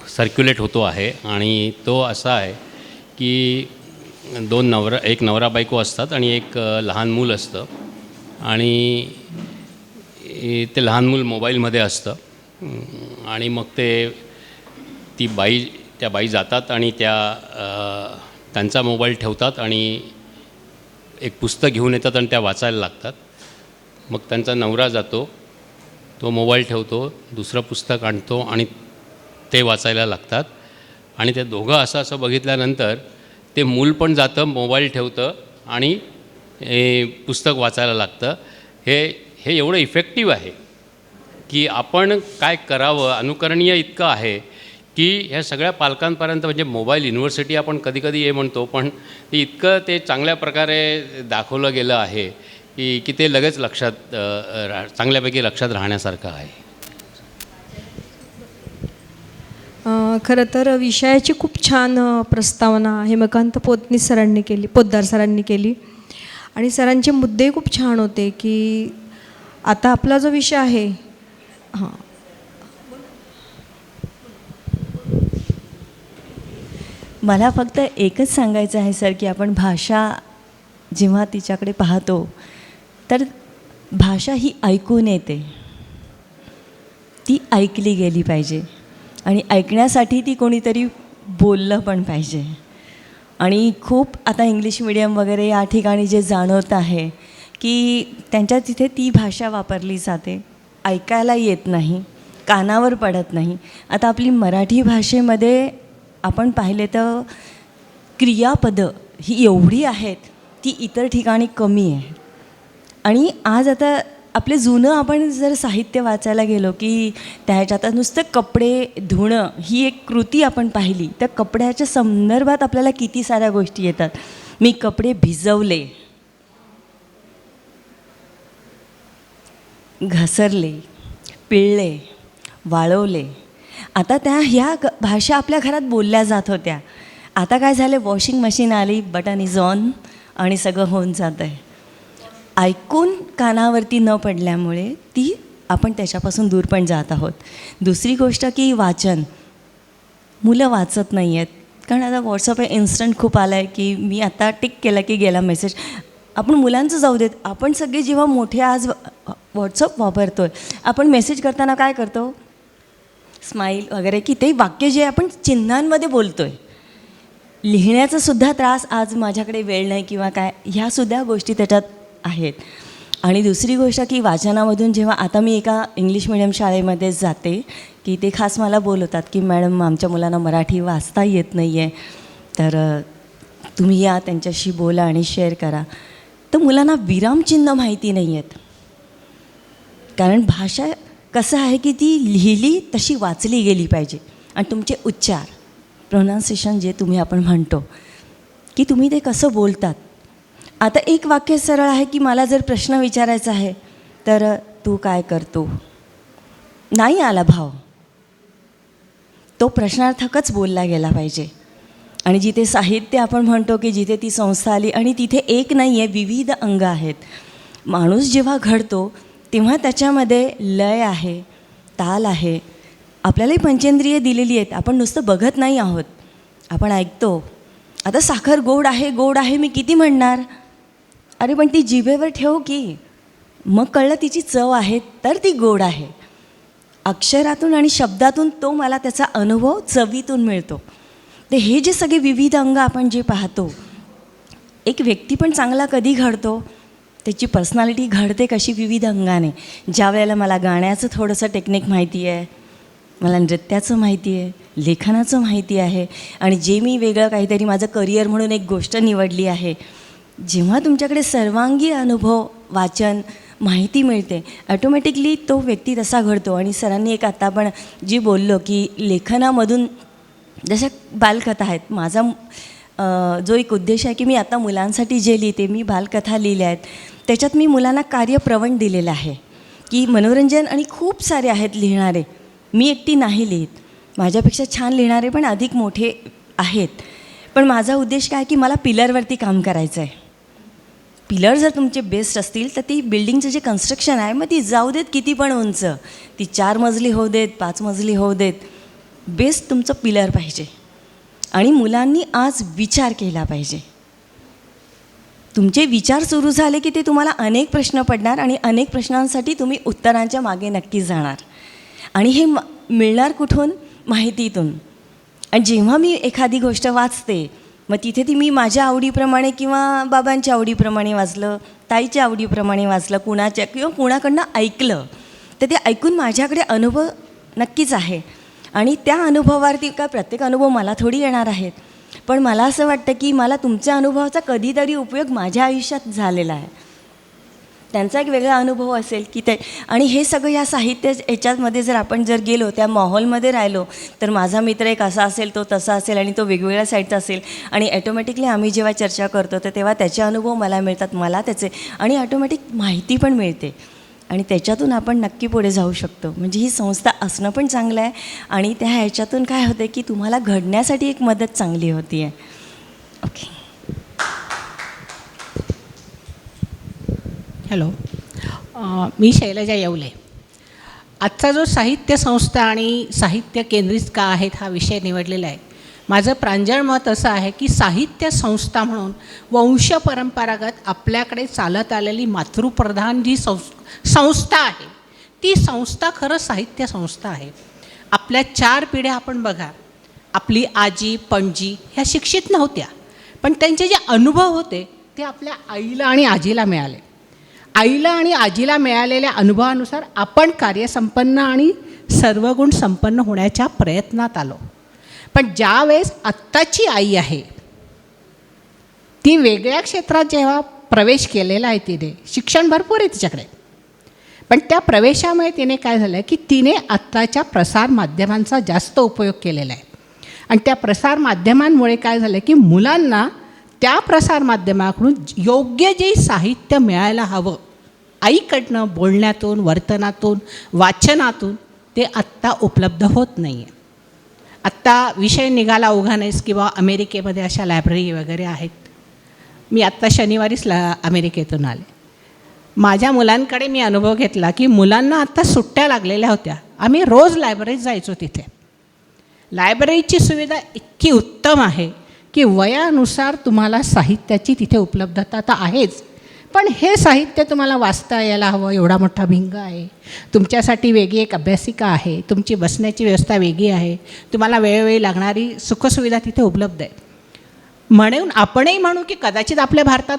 सर्क्युलेट होतो आहे आणि तो असा आहे की एक नवरा बायको असतात आणि एक लहान मूल असतं आणि ते लहान मूल मोबाईलमध्ये असतं आणि मग त्या बाई जातात आणि त्यांचा मोबाईल ठेवतात आणि एक पुस्तक घेऊन येतात आणि त्या वाचायला लागतात. मग त्यांचा नवरा जातो, तो मोबाईल ठेवतो, दुसरं पुस्तक आणतो आणि ते वाचायला लागतात. आणि ते दोघं असं बघितल्यानंतर ते मूल पण जातं, मोबाईल ठेवतं आणि पुस्तक वाचायला लागतं. हे एवढं इफेक्टिव्ह आहे की आपण काय करावं, अनुकरणीय इतकं आहे की ह्या सगळ्या पालकांपर्यंत, म्हणजे मोबाईल युनिव्हर्सिटी आपण कधी हे म्हणतो, पण ते इतकं ते चांगल्या प्रकारे दाखवलं गेलं आहे की ते लगेच चांगल्यापैकी लक्षात राहण्यासारखं आहे. खरं तर विषयाची खूप छान प्रस्तावना हेमकांत पोद्दार सरांनी केली आणि सरांचे मुद्दे खूप छान होते की आता आपला जो विषय आहे मला फक्त एकच सांगायचं आहे सर की आपण भाषा जेव्हा तिच्याकडे पाहतो तर भाषा ही ऐकून येते, ती ऐकली गेली पाहिजे आणि ऐकण्यासाठी ती कोणीतरी बोललं पण पाहिजे. आणि खूप आता इंग्लिश मिडियम वगैरे या ठिकाणी जे जाणवत आहे की त्यांच्या तिथे ती भाषा वापरली जाते, ऐकायला येत नाही, कानावर पडत नाही. आता आपली मराठी भाषेमध्ये आपण पाहिले तर क्रियापदं ही एवढी आहेत ती इतर ठिकाणी कमी आहे. आणि आज आता आपले जुनं आपण जर साहित्य वाचायला गेलो की त्याच्यात नुसतं कपडे धुणं ही एक कृती आपण पाहिली तर कपड्याच्या संदर्भात आपल्याला किती साऱ्या गोष्टी येतात. मी कपडे भिजवले, घसरले, पिळले, वाळवले. आता ह्या भाषा आपल्या घरात बोलल्या जात होत्या. आता काय झालं, वॉशिंग मशीन आली, बटन इज ऑन आणि सगळं होऊन जातं आहे. ऐकून कानावरती न पडल्यामुळे ती आपण त्याच्यापासून दूर पण जात आहोत. दुसरी गोष्ट की वाचन, मुलं वाचत नाही आहेत कारण आता व्हॉट्सअप इन्स्टंट खूप आलं आहे की मी आता टिक केलं की गेला मेसेज. आपण मुलांचं जाऊ देत, आपण सगळे जेव्हा मोठे आज व्हॉट्सअप वापरतो आहे, आपण मेसेज करताना काय करतो, स्माईल वगैरे, की ते वाक्य जे आपण चिन्हांमध्ये बोलतो आहे. लिहिण्याचा सुद्धा त्रास, आज माझ्याकडे वेळ नाही किंवा काय, ह्यासुद्धा गोष्टी त्याच्यात आहेत. आणि दुसरी गोष्ट की वाचनामधून जेव्हा आता मी एका इंग्लिश मिडियम शाळेमध्ये जाते की ते खास मला बोलवतात की मॅडम आमच्या मुलांना मराठी वाचता येत नाही आहे, तर तुम्ही या त्यांच्याशी बोला आणि शेअर करा. तर मुलांना विरामचिन्ह माहिती नाही आहेत. कारण भाषा कसं आहे की ती लिहिली तशी वाचली गेली पाहिजे. आणि तुमचे उच्चार, प्रोनाउन्सिएशन जे आपण म्हणतो की तुम्ही ते कसं बोलतात. आता एक वाक्य सरळ आहे की मला जर प्रश्न विचारायचा आहे तर तू काय करतो, नाही आला भाव, तो प्रश्नार्थकच बोलला गेला पाहिजे. आणि जिथे साहित्य आपण म्हणतो की जिथे ती संस्था आली आणि तिथे एक नाही आहे, विविध अंग आहेत. माणूस जेव्हा घडतो तेव्हा त्याच्यामध्ये लय आहे, ताल आहे. आपल्यालाही पंचेंद्रिय दिलेली आहेत, आपण नुसतं बघत नाही आहोत, आपण ऐकतो. आता साखर गोड आहे, गोड आहे मी किती म्हणणार, अरे पण ती जिभेवर ठेव की, मग कळलं तिची चव आहे तर ती गोड आहे. अक्षरातून आणि शब्दातून तो मला त्याचा अनुभव चवीतून मिळतो. ते हे जे सगळे विविध अंग आपण जे पाहतो, एक व्यक्ती पण चांगला कधी घडतो, त्याची पर्सनॅलिटी घडते कशी, विविध अंगाने. ज्या वेळेला मला गाण्याचं थोडंसं टेक्निक माहिती आहे, मला नृत्याचं माहिती आहे, लेखनाचं माहिती आहे, आणि जे मी वेगळं काहीतरी माझं करिअर म्हणून एक गोष्ट निवडली आहे. जेव्हा तुमच्याकडे सर्वांगी अनुभव, वाचन, माहिती मिळते, ॲटोमॅटिकली तो व्यक्ती तसा घडतो. आणि सरांनी एक आता आपण जी बोललो की लेखनामधून जशा बालकथा आहेत, माझा जो एक उद्देश आहे की मी आता मुलांसाठी जे लिहिते, मी बालकथा लिहिल्या आहेत, त्याच्यात मी मुलांना कार्यप्रवण दिलेलं आहे की मनोरंजन, आणि खूप सारे आहेत लिहिणारे, मी एकटी नाही लिहित, माझ्यापेक्षा छान लिहिणारे पण अधिक मोठे आहेत. पण माझा उद्देश काय की मला पिलरवरती काम करायचं आहे. पिलर जर तुमचे बेस्ट असतील तर ती बिल्डिंगचं जे कन्स्ट्रक्शन आहे, मग ती जाऊ देत किती पण उंच, ती 4 मजली होऊ देत, 5 मजली होऊ देत, बेस्ट तुमचं पिलर पाहिजे. आणि मुलांनी आज विचार केला पाहिजे. तुमचे विचार सुरू झाले की ते तुम्हाला अनेक प्रश्न पडणार आणि अनेक प्रश्नांसाठी तुम्ही उत्तरांच्या मागे नक्की जाणार. आणि हे मिळणार कुठून, माहितीतून. आणि जेव्हा मी एखादी गोष्ट वाचते, मग तिथे ती मी माझ्या आवडीप्रमाणे किंवा बाबांच्या आवडीप्रमाणे वाचलं, ताईच्या आवडीप्रमाणे वाचलं, कुणाच्या किंवा कुणाकडनं ऐकलं, तर ते ऐकून माझ्याकडे अनुभव नक्कीच आहे. आणि त्या अनुभवावरती काय प्रत्येक अनुभव मला थोडी येणार आहेत, पण मला असं वाटतं की मला तुमच्या अनुभवाचा कधीतरी उपयोग माझ्या आयुष्यात झालेला आहे. त्यांचा एक वेगळा अनुभव असेल की ते, आणि हे सगळं या साहित्य याच्यामध्ये जर आपण जर गेलो, त्या माहोलमध्ये राहिलो, तर माझा मित्र एक असा असेल, तो तसा असेल, आणि तो वेगवेगळ्या साईडचा असेल, आणि ॲटोमॅटिकली आम्ही जेव्हा चर्चा करतो तर तेव्हा त्याचे अनुभव मला मिळतात, मला त्याचे, आणि ऑटोमॅटिक माहिती पण मिळते, आणि त्याच्यातून आपण नक्की पुढे जाऊ शकतो. म्हणजे ही संस्था असणं पण चांगलं आहे, आणि त्या ह्याच्यातून काय होतं की तुम्हाला घडण्यासाठी एक मदत चांगली होती आहे. ओके. हॅलो, मी शैलजा येवले. आजचा जो साहित्य संस्था आणि साहित्य केंद्रित का आहेत हा विषय निवडलेला आहे. माझं प्रांजळ मत असं आहे की साहित्य संस्था म्हणून वंशपरंपरागत आपल्याकडे चालत आलेली मातृप्रधान जी संस्था आहे, ती संस्था खरं साहित्य संस्था आहे. आपल्या 4 पिढ्या आपण बघा, आपली आजी पणजी ह्या शिक्षित नव्हत्या, पण त्यांचे जे अनुभव होते ते आपल्या आईला आणि आजीला मिळाले. आईला आणि आजीला मिळालेल्या अनुभवानुसार आपण कार्यसंपन्न आणि सर्वगुण संपन्न होण्याच्या प्रयत्नात आलो. पण ज्यावेळेस आत्ताची आई आहे ती वेगळ्या क्षेत्रात जेव्हा प्रवेश केलेला आहे तिने, शिक्षण भरपूर आहे तिच्याकडे, पण त्या प्रवेशामुळे तिने काय झालं की तिने आत्ताच्या प्रसारमाध्यमांचा जास्त उपयोग केलेला आहे. आणि त्या प्रसारमाध्यमांमुळे काय झालं की मुलांना त्या प्रसारमाध्यमाकडून योग्य जे साहित्य मिळायला हवं, आईकडनं, बोलण्यातून, वर्तनातून, वाचनातून, ते आत्ता उपलब्ध होत नाही आहे. आत्ता विषय निघाला उघानेच किंवा अमेरिकेमध्ये अशा लायब्ररी वगैरे आहेत. मी आत्ता शनिवारीच अमेरिकेतून आले. माझ्या मुलांकडे मी अनुभव घेतला की मुलांना आत्ता सुट्ट्या लागलेल्या होत्या. आम्ही रोज लायब्ररीत जायचो. तिथे लायब्ररीची सुविधा इतकी उत्तम आहे की वयानुसार तुम्हाला साहित्याची तिथे उपलब्धता तर आहेच, पण हे साहित्य तुम्हाला वाचता यायला हवं. एवढा मोठा भिंग आहे, तुमच्यासाठी वेगळी एक अभ्यासिका आहे, तुमची बसण्याची व्यवस्था वेगळी आहे, तुम्हाला वेळोवेळी लागणारी सुखसुविधा तिथे उपलब्ध आहे. म्हणून आपणही म्हणू की कदाचित आपल्या भारतात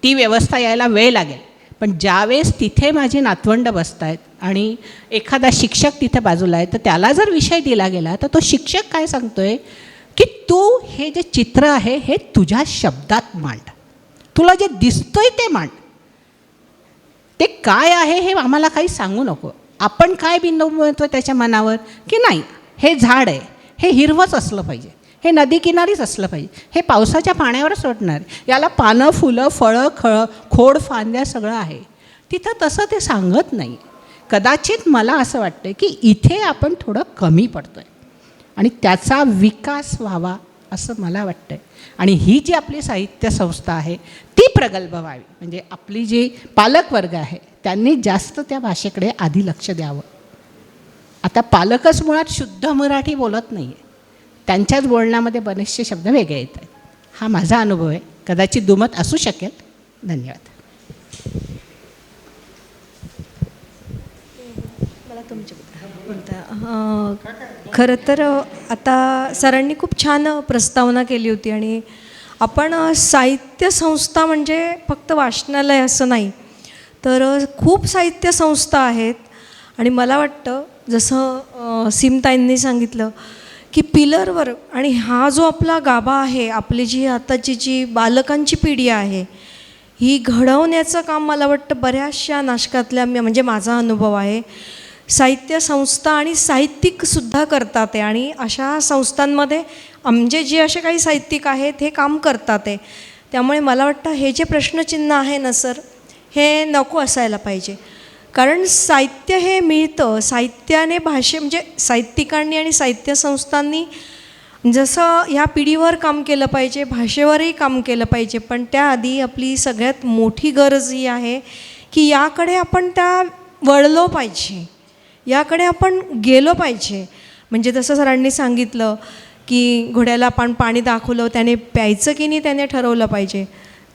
ती व्यवस्था यायला वेळ लागेल, पण ज्यावेळेस तिथे माझी नातवंड बसत आहेत आणि एखादा शिक्षक तिथे बाजूला आहे, तर त्याला जर विषय दिला गेला तर तो शिक्षक काय सांगतो आहे की तू हे जे चित्र आहे हे तुझ्या शब्दात मांड, तुला जे दिसतंय ते मांड. ते काय आहे हे आम्हाला काही सांगू नको. आपण काय बिंबवतो त्याच्या मनावर की नाही, हे झाड आहे, हे हिरवंच असलं पाहिजे, हे नदीकिनारीच असलं पाहिजे, हे पावसाच्या पाण्यावरच सोडणार, याला पानं, फुलं, फळं, खोड, फांद्या सगळं आहे. तिथं तसं ते सांगत नाही. कदाचित मला असं वाटतं की इथे आपण थोडं कमी पडतो आहे आणि त्याचा विकास व्हावा असं मला वाटतं आहे. आणि ही जी आपली साहित्य संस्था आहे ती प्रगल्भ व्हावी. म्हणजे आपली जी पालकवर्ग आहे त्यांनी जास्त त्या भाषेकडे आधी लक्ष द्यावं. आता पालकच मुळात शुद्ध मराठी बोलत नाही आहे, त्यांच्याच बोलण्यामध्ये बरेचसे शब्द वेगळे येत आहेत. हा माझा अनुभव आहे, कदाचित दुमत असू शकेल. धन्यवाद. मला खरं तर आता सरांनी खूप छान प्रस्तावना केली होती. आणि आपण साहित्य संस्था म्हणजे फक्त वाचनालय असं नाही, तर खूप साहित्य संस्था आहेत. आणि मला वाटतं जसं सीमताईंनी सांगितलं की पिलरवर, आणि हा जो आपला गाभा आहे, आपली जी आताची जी बालकांची पिढी आहे ही घडवण्याचं काम मला वाटतं बऱ्याचशा नाशकातल्या म्हणजे माझा अनुभव आहे, साहित्य संस्था आणि साहित्यिकसुद्धा करतात आहे. आणि अशा संस्थांमध्ये म्हणजे जे असे काही साहित्यिक आहेत हे काम करतात आहे. त्यामुळे मला वाटतं हे जे प्रश्नचिन्ह आहे ना सर, हे नको असायला पाहिजे. कारण साहित्य हे मिळतं, साहित्याने म्हणजे साहित्यिकांनी आणि साहित्य संस्थांनी जसं ह्या पिढीवर काम केलं पाहिजे, भाषेवरही काम केलं पाहिजे. पण त्याआधी आपली सगळ्यात मोठी गरज ही आहे की याकडे आपण वळलो पाहिजे, याकडे आपण गेलो पाहिजे. म्हणजे जसं सरांनी सांगितलं की घोड्याला आपण पाणी दाखवलं, त्याने प्यायचं की नाही त्याने ठरवलं पाहिजे.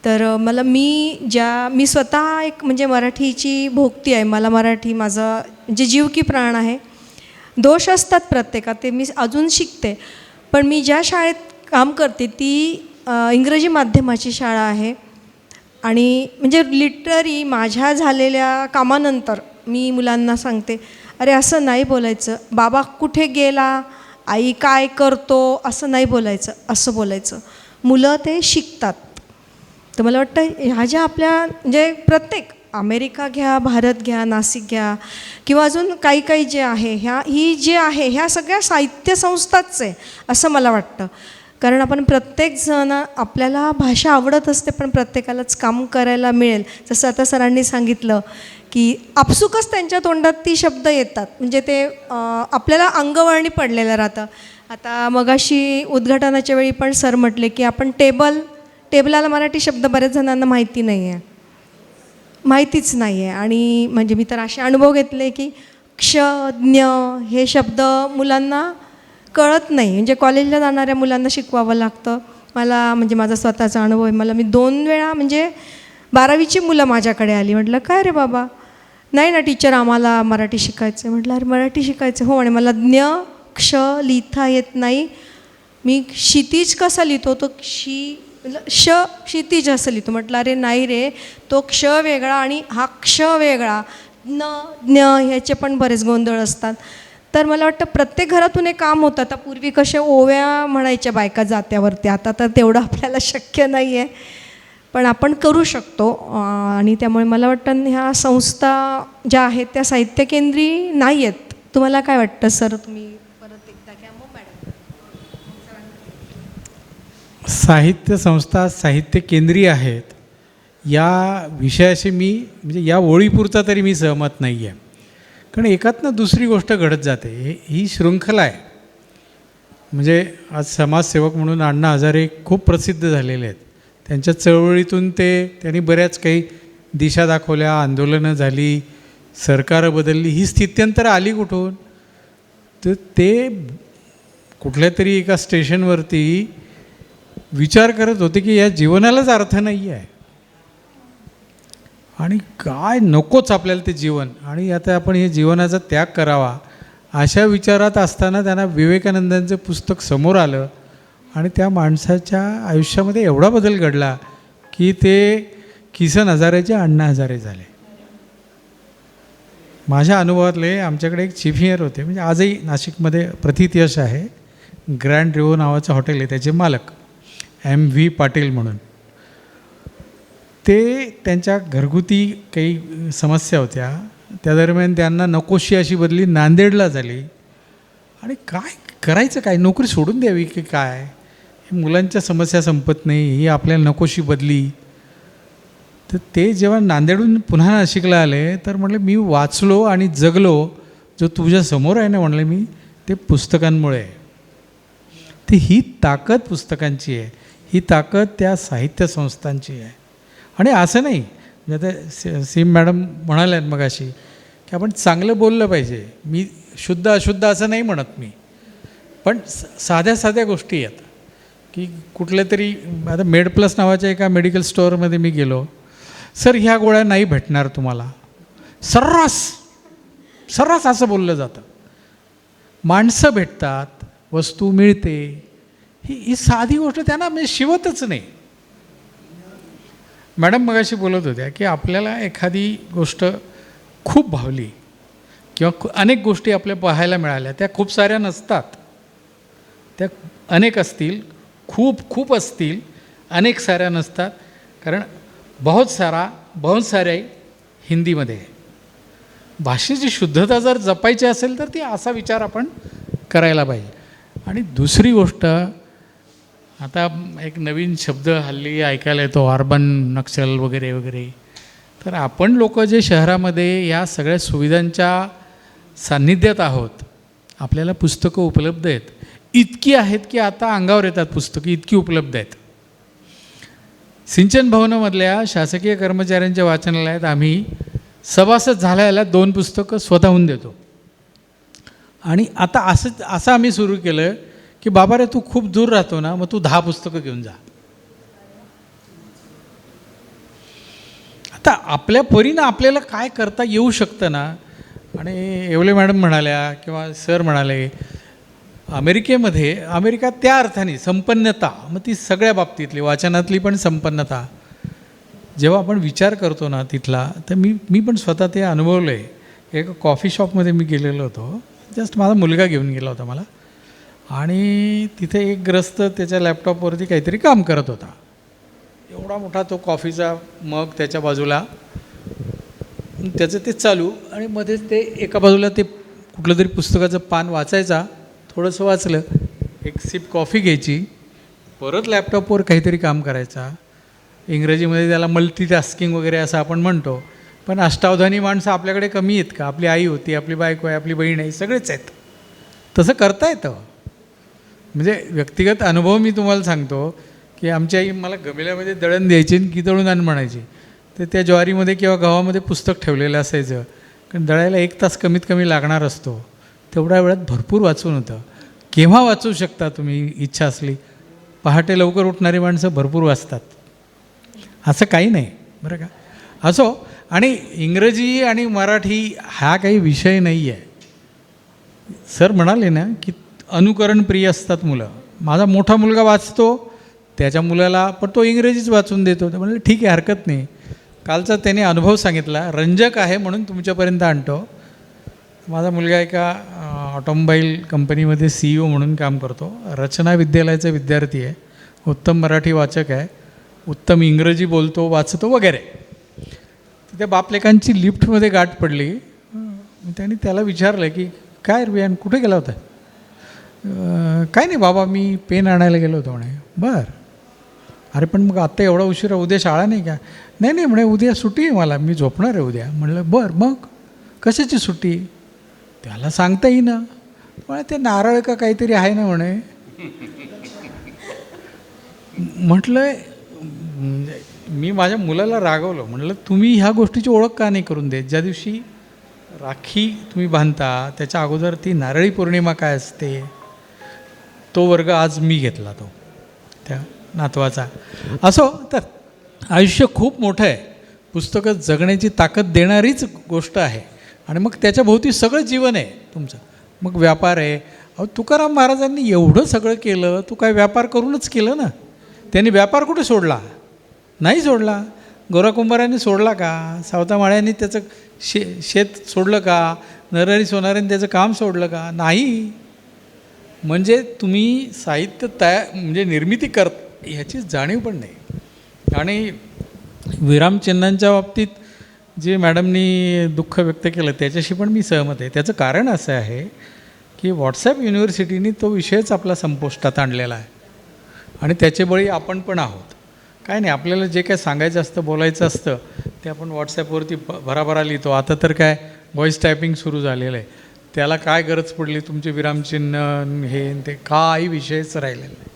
तर मी स्वतः एक म्हणजे मराठीची भोगती आहे. मला मराठी माझा म्हणजे जीव की प्राण आहे. दोष असतात प्रत्येकात, ते मी अजून शिकते. पण मी ज्या शाळेत काम करते ती इंग्रजी माध्यमाची शाळा आहे. आणि म्हणजे लिटररी माझ्या झालेल्या कामानंतर मी मुलांना सांगते, अरे असं नाही बोलायचं, बाबा कुठे गेला, आई काय करतो, असं नाही बोलायचं, असं बोलायचं. मुलं ते शिकतात. तर मला वाटतं ह्या ज्या आपल्या म्हणजे प्रत्येक अमेरिका घ्या, भारत घ्या, नाशिक घ्या किंवा अजून काही काही जे आहे ही जे आहे ह्या सगळ्या साहित्य संस्थाच आहे असं मला वाटतं. कारण आपण प्रत्येकजण, आपल्याला भाषा आवडत असते पण प्रत्येकालाच काम करायला मिळेल. जसं आता सरांनी सांगितलं की आपसुकच त्यांच्या तोंडात ती शब्द येतात, म्हणजे ते आपल्याला अंगवळणी पडलेलं राहतं. आता मगाशी उद्घाटनाच्या वेळी पण सर म्हटले की आपण टेबलाला मराठी शब्द बऱ्याच जणांना माहितीच नाही आहे. आणि म्हणजे मी तर असे अनुभव घेतले की क्ष, ज्ञ हे शब्द मुलांना कळत नाही. म्हणजे कॉलेजला जाणाऱ्या मुलांना शिकवावं लागतं. मला म्हणजे माझा स्वतःचा अनुभव आहे. मी 2 वेळा म्हणजे 12वीची मुलं माझ्याकडे आली. म्हटलं काय रे बाबा, नाही ना टीचर आम्हाला मराठी शिकायचं. म्हटलं अरे मराठी शिकायचं हो. आणि मला ज्ञ क्ष लिहिता येत नाही. मी क्षितिज कसा लिहितो, तो क्षितिज असं लिहितो. म्हटलं अरे नाही रे, तो क्ष वेगळा आणि हा क्ष वेगळा, ज्ञ ह्याचे पण बरेच गोंधळ असतात. तर मला वाटतं प्रत्येक घरातून एक काम होतं. आता पूर्वी कशा ओव्या म्हणायच्या बायका जात्यावरती, आता तर तेवढं आपल्याला शक्य नाही आहे. पण आपण करू शकतो. आणि त्यामुळे मला वाटतं ह्या संस्था ज्या आहेत त्या साहित्यकेंद्री नाही आहेत. तुम्हाला काय वाटतं सर? तुम्ही परत एकदा घ्या मग मॅडम. साहित्य संस्था साहित्य केंद्रीय आहेत या विषयाशी मी म्हणजे या ओळीपुरता तरी मी सहमत नाही आहे. कारण एकातनं दुसरी गोष्ट घडत जाते. ही शृंखला आहे. म्हणजे आज समाजसेवक म्हणून अण्णा हजारे खूप प्रसिद्ध झालेले आहेत. त्यांच्या चळवळीतून त्यांनी बऱ्याच काही दिशा दाखवल्या, आंदोलनं झाली, सरकारं बदलली. ही स्थित्यंतर आली कुठून? तर ते कुठल्या तरी एका स्टेशनवरती विचार करत होते की या जीवनालाच अर्थ नाही आहे आणि काय नकोच आपल्याला ते जीवन, आणि आता आपण हे जीवनाचा त्याग करावा अशा विचारात असताना त्यांना विवेकानंदांचं पुस्तक समोर आलं आणि त्या माणसाच्या आयुष्यामध्ये एवढा बदल घडला की ते किसन हजारेचे अण्णा हजारे झाले. माझ्या अनुभवातले आमच्याकडे एक चीफ इंजिनियर होते, म्हणजे आजही नाशिकमध्ये प्रथित यश आहे, ग्रँड रिव्हो नावाचं हॉटेल आहे, त्याचे मालक M.V. पाटील म्हणून. ते त्यांच्या घरगुती काही समस्या होत्या, त्या दरम्यान त्यांना नकोशी अशी बदली नांदेडला झाली. आणि काय करायचं, काय नोकरी सोडून द्यावी की काय, मुलांच्या समस्या संपत नाही, ही आपल्याला नकोशी बदली. तर ते जेव्हा नांदेडून पुन्हा नाशिकला आले तर म्हटले मी वाचलो आणि जगलो जो तुझ्या समोर आहे ना, म्हणले मी ते पुस्तकांमुळे आहे. तर ही ताकद पुस्तकांची आहे, ही ताकद त्या साहित्य संस्थांची आहे. आणि असं नाही म्हणजे आता सीम मॅडम म्हणाल्यात मगाशी की आपण चांगलं बोललं पाहिजे. मी शुद्ध अशुद्ध असं नाही म्हणत मी, पण साध्या साध्या गोष्टी आहेत की कुठल्या तरी आता मेड प्लस नावाच्या एका मेडिकल स्टोअरमध्ये मी गेलो, सर ह्या गोळ्या नाही भेटणार तुम्हाला, सर्रास असं बोललं जातं. माणसं भेटतात, वस्तू मिळते, ही साधी गोष्ट त्यांना म्हणजे शिवतच नाही. मॅडम मगाशी बोलत होत्या की आपल्याला एखादी गोष्ट खूप भावली किंवा अनेक गोष्टी आपल्या पाहायला मिळाल्या, त्या खूप साऱ्या नसतात, त्या अनेक असतील, खूप असतील, अनेक साऱ्या नसतात. कारण बहुत साऱ्या हिंदीमध्ये आहे. भाषेची शुद्धता जर जपायची असेल तर ती असा विचार आपण करायला पाहिजे. आणि दुसरी गोष्ट, आता एक नवीन शब्द हल्ली ऐकायला येतो, अर्बन नक्षल वगैरे वगैरे. तर आपण लोक जे शहरामध्ये या सगळ्या सुविधांच्या सान्निध्यात आहोत, आपल्याला पुस्तकं उपलब्ध आहेत, इतकी आहेत की आता अंगावर येतात पुस्तकं, इतकी उपलब्ध आहेत. सिंचन भवनामधल्या शासकीय कर्मचाऱ्यांच्या वाचनालयात आम्ही सभासद झाल्याला 2 पुस्तकं स्वतःहून देतो. आणि आता असं आम्ही सुरू केलं की बाबा रे तू खूप दूर राहतो ना, मग तू 10 पुस्तकं घेऊन जा. आता आपल्या परीनं आपल्याला काय करता येऊ शकतं ना. आणि येवले मॅडम म्हणाल्या किंवा सर म्हणाले, अमेरिका त्या अर्थाने संपन्नता, मग ती सगळ्या बाबतीतली वाचनातली पण संपन्नता जेव्हा आपण विचार करतो ना तिथला, तर मी पण स्वतः ते अनुभवलं आहे. एक कॉफी शॉपमध्ये मी गेलेलो होतो, जस्ट माझा मुलगा घेऊन गेला होता मला, आणि तिथे एक ग्रस्त त्याच्या लॅपटॉपवरती काहीतरी काम करत होता. एवढा मोठा तो कॉफीचा मग त्याच्या बाजूला, त्याचं ते चालू, आणि मध्येच ते एका बाजूला ते कुठलं तरी पुस्तकाचं पान वाचायचा, थोडंसं वाचलं, एक सिप कॉफी घ्यायची, परत लॅपटॉपवर काहीतरी काम करायचा. इंग्रजीमध्ये त्याला मल्टीटास्किंग वगैरे असं आपण म्हणतो, पण अष्टावधानी माणसं आपल्याकडे कमी आहेत का? आपली आई होती, आपली बायको आहे, आपली बहीण आहे, सगळेच आहेत. तसं करता येतं. म्हणजे व्यक्तिगत अनुभव मी तुम्हाला सांगतो की आमची आई मला गमेल्यामध्ये दळण द्यायची आणि की दळून आण म्हणायची. तर त्या ज्वारीमध्ये किंवा गव्हामध्ये पुस्तक ठेवलेलं असायचं, कारण दळायला 1 तास कमीत कमी लागणार असतो. तेवढ्या वेळात भरपूर वाचून होतं. केव्हा वाचू शकता तुम्ही इच्छा असली? पहाटे लवकर उठणारी माणसं भरपूर वाचतात, असं काही नाही बरं का. असो, आणि इंग्रजी आणि मराठी हा काही विषय नाही आहे. सर म्हणाले ना की अनुकरण प्रिय असतात मुलं. माझा मोठा मुलगा वाचतो, त्याच्या मुलाला पण तो इंग्रजीच वाचून देतो. तर म्हणलं ठीक आहे, हरकत नाही. कालचा त्याने अनुभव सांगितला, रंजक आहे म्हणून तुमच्यापर्यंत आणतो. माझा मुलगा एका ऑटोमोबाईल कंपनीमध्ये CEO म्हणून काम करतो. रचना विद्यालयाचा विद्यार्थी आहे, उत्तम मराठी वाचक आहे, उत्तम इंग्रजी बोलतो, वाचतो वगैरे. त्या बापलेकांची लिफ्टमध्ये गाठ पडली. त्यांनी त्याला विचारलं की काय रियान कुठे गेला होता? काय नाही बाबा, मी पेन आणायला गेलो होतो म्हणे. बरं, अरे पण मग आत्ता एवढा उशिरा, उद्या शाळा नाही का? नाही नाही म्हणे, उद्या सुट्टी आहे मला, मी झोपणार आहे उद्या. म्हणलं बरं, मग कशाची सुट्टी? त्याला सांगता येईना. म्हणे ते नारळ का काहीतरी आहे ना म्हणे. म्हटलं, मी माझ्या मुलाला रागवलं. म्हटलं तुम्ही ह्या गोष्टीची ओळख का नाही करून देत? ज्या दिवशी राखी तुम्ही बांधता त्याच्या अगोदर ती नारळी पौर्णिमा काय असते, तो वर्ग आज मी घेतला, तो त्या नातवाचा. असो, तर आयुष्य खूप मोठं आहे. पुस्तकं जगण्याची ताकद देणारीच गोष्ट आहे आणि मग त्याच्याभोवती सगळं जीवन आहे तुमचं. मग व्यापार आहे. अहो, तुकाराम महाराजांनी एवढं सगळं केलं, तू काय व्यापार करूनच केलं ना. त्यांनी व्यापार कुठे सोडला? नाही सोडला. गोरा कुंभारांनी सोडला का? सावता माळ्यांनी त्याचं शेत सोडलं का? नरहरी सोनारांनी त्याचं काम सोडलं का? नाही. म्हणजे तुम्ही साहित्य म्हणजे निर्मिती ह्याची जाणीव पण नाही. आणि विरामचिन्हांच्या बाबतीत जे मॅडमनी दुःख व्यक्त केलं त्याच्याशी पण मी सहमत आहे. त्याचं कारण असं आहे की व्हॉट्सॲप युनिव्हर्सिटीने तो विषयच आपला संपुष्टात आणलेला आहे आणि त्याचे बळी आपण पण आहोत. काय नाही, आपल्याला जे काय सांगायचं असतं, बोलायचं असतं, ते आपण व्हॉट्सॲपवरती भराभरा लिहितो. आता तर काय व्हॉईस टायपिंग सुरू झालेलं आहे. त्याला काय गरज पडली तुमचे विरामचिन्ह हे ते काही विषयच राहिलेला नाही.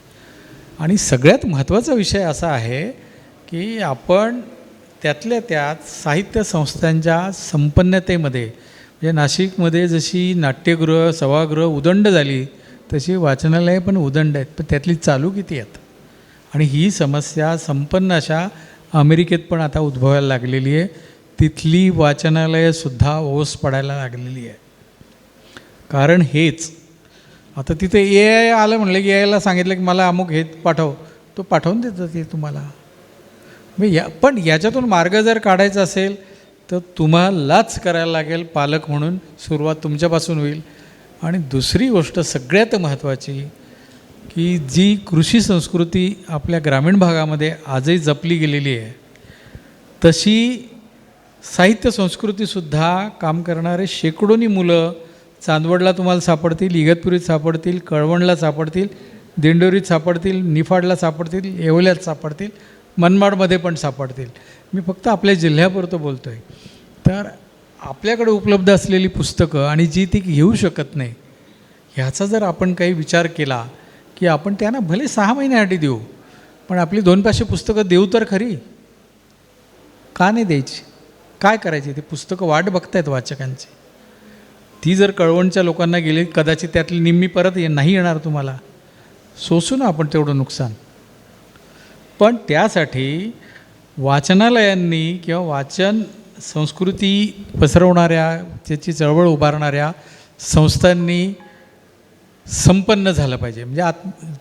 आणि सगळ्यात महत्त्वाचा विषय असा आहे की आपण त्यातल्या त्यात साहित्य संस्थांच्या संपन्नतेमध्ये, म्हणजे नाशिकमध्ये जशी नाट्यगृह, सभागृह उदंड झाली तशी वाचनालये पण उदंड आहेत. पण त्यातली चालू किती आहेत? आणि ही समस्या संपन्न अशा अमेरिकेत पण आता उद्भवायला लागलेली आहे. तिथली वाचनालयंसुद्धा ओस पडायला लागलेली आहे. कारण हेच, आता तिथे AI आलं म्हणलं की AIला सांगितलं की मला अमुक हे पाठव, तो पाठवून देतं ते तुम्हाला. पण याच्यातून मार्ग जर काढायचा असेल तर तुम्हालाच करायला लागेल. पालक म्हणून सुरुवात तुमच्यापासून होईल. आणि दुसरी गोष्ट सगळ्यात महत्त्वाची की जी कृषी संस्कृती आपल्या ग्रामीण भागामध्ये आजही जपली गेलेली आहे, तशी साहित्य संस्कृतीसुद्धा काम करणारे शेकडोनी मुलं चांदवडला तुम्हाला सापडतील, इगतपुरीत सापडतील, कळवणला सापडतील, दिंडोरीत सापडतील, निफाडला सापडतील, येवल्यात सापडतील, मनमाडमध्ये पण सापडतील. मी फक्त आपल्या जिल्ह्यापुरतं बोलतो आहे. तर आपल्याकडे उपलब्ध असलेली पुस्तकं आणि जी ती घेऊ शकत नाही, ह्याचा जर आपण काही विचार केला की आपण त्यांना भले 6 महिन्यासाठी देऊ, पण आपली 2 पुस्तकं देऊ तर खरी. का नाही द्यायची? काय करायची? ती पुस्तकं वाट बघतायत वाचकांची. ती जर कळवणच्या लोकांना गेली, कदाचित त्यातली निम्मी परत नाही येणार तुम्हाला. सोसू ना आपण तेवढं नुकसान. पण त्यासाठी वाचनालयांनी किंवा वाचन संस्कृती पसरवणाऱ्या, त्याची चळवळ उभारणाऱ्या संस्थांनी संपन्न झालं पाहिजे. म्हणजे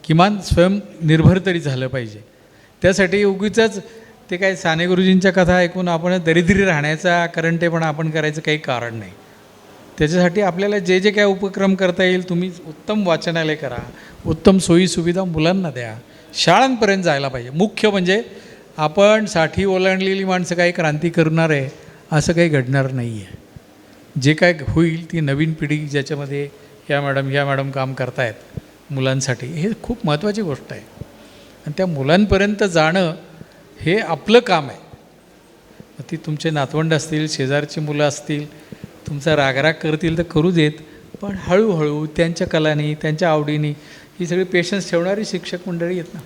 किमान स्वयंनिर्भर तरी झालं पाहिजे. त्यासाठी उगीचच ते काय साने गुरुजींच्या कथा ऐकून आपण दरिद्री राहण्याचा करंटेपणा आपण करायचं काही कारण नाही. त्याच्यासाठी आपल्याला जे जे काय उपक्रम करता येईल, तुम्ही उत्तम वाचनालय करा, उत्तम सोयीसुविधा मुलांना द्या, शाळांपर्यंत जायला पाहिजे. मुख्य म्हणजे आपण 60 ओलांडलेली माणसं काही क्रांती करणार आहे असं काही घडणार नाही आहे. जे काय होईल ती नवीन पिढी ज्याच्यामध्ये ह्या मॅडम काम करतायत मुलांसाठी, हे खूप महत्त्वाची गोष्ट आहे. आणि त्या मुलांपर्यंत जाणं हे आपलं काम आहे. ती तुमचे नातवंड असतील, शेजारची मुलं असतील, तुमचा रागराग करतील तर करू देत, पण हळूहळू त्यांच्या कलानी, त्यांच्या आवडीनी ही सगळी पेशन्स ठेवणारी शिक्षक मंडळी आहेत ना.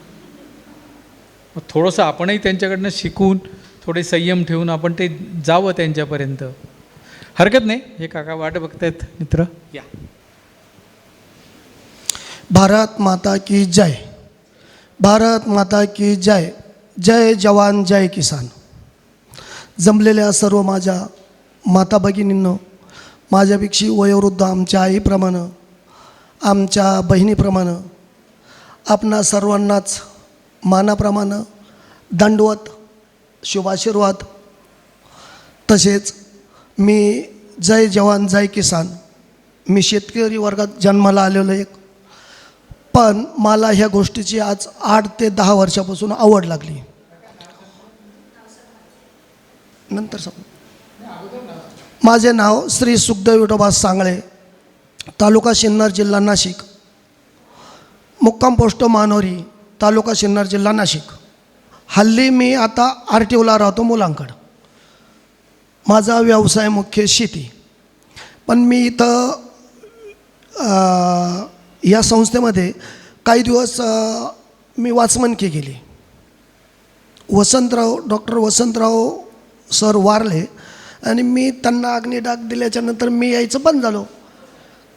मग थोडंसं आपणही त्यांच्याकडनं शिकून, थोडे संयम ठेवून आपण ते जावं त्यांच्यापर्यंत. हरकत नाही. हे काका वाट बघतायत मित्र, या. भारत माता की जय. भारत माता की जय. जय जवान जय किसान. जमलेल्या सर्व माझ्या माता भगिनींनो, माझ्यापेक्षा वयोवृद्ध आमच्या आईप्रमाणे, आमच्या बहिणीप्रमाणे, आपणा सर्वांनाच मानाप्रमाणे दंडवत, शुभाशीर्वाद. तसेच मी जय जवान जय किसान, मी शेतकरी वर्गात जन्माला आलेलो एक, पण मला ह्या गोष्टीची आज 8 ते 10 वर्षापासून आवड लागली. नंतर सांगू. माझे नाव श्री सुखदेव विठोबा सांगळे, तालुका सिन्नर, जिल्हा नाशिक. मुक्काम पोस्ट मानोरी, तालुका सिन्नर, जिल्हा नाशिक. हल्ली मी आता RTOला राहतो मुलांकडं. माझा व्यवसाय मुख्य शेती. पण मी इथं या संस्थेमध्ये काही दिवस मी वाचमनकी केली. डॉक्टर वसंतराव सर वारले आणि मी त्यांना अग्निडाग दिल्याच्यानंतर मी यायचं बंद झालो.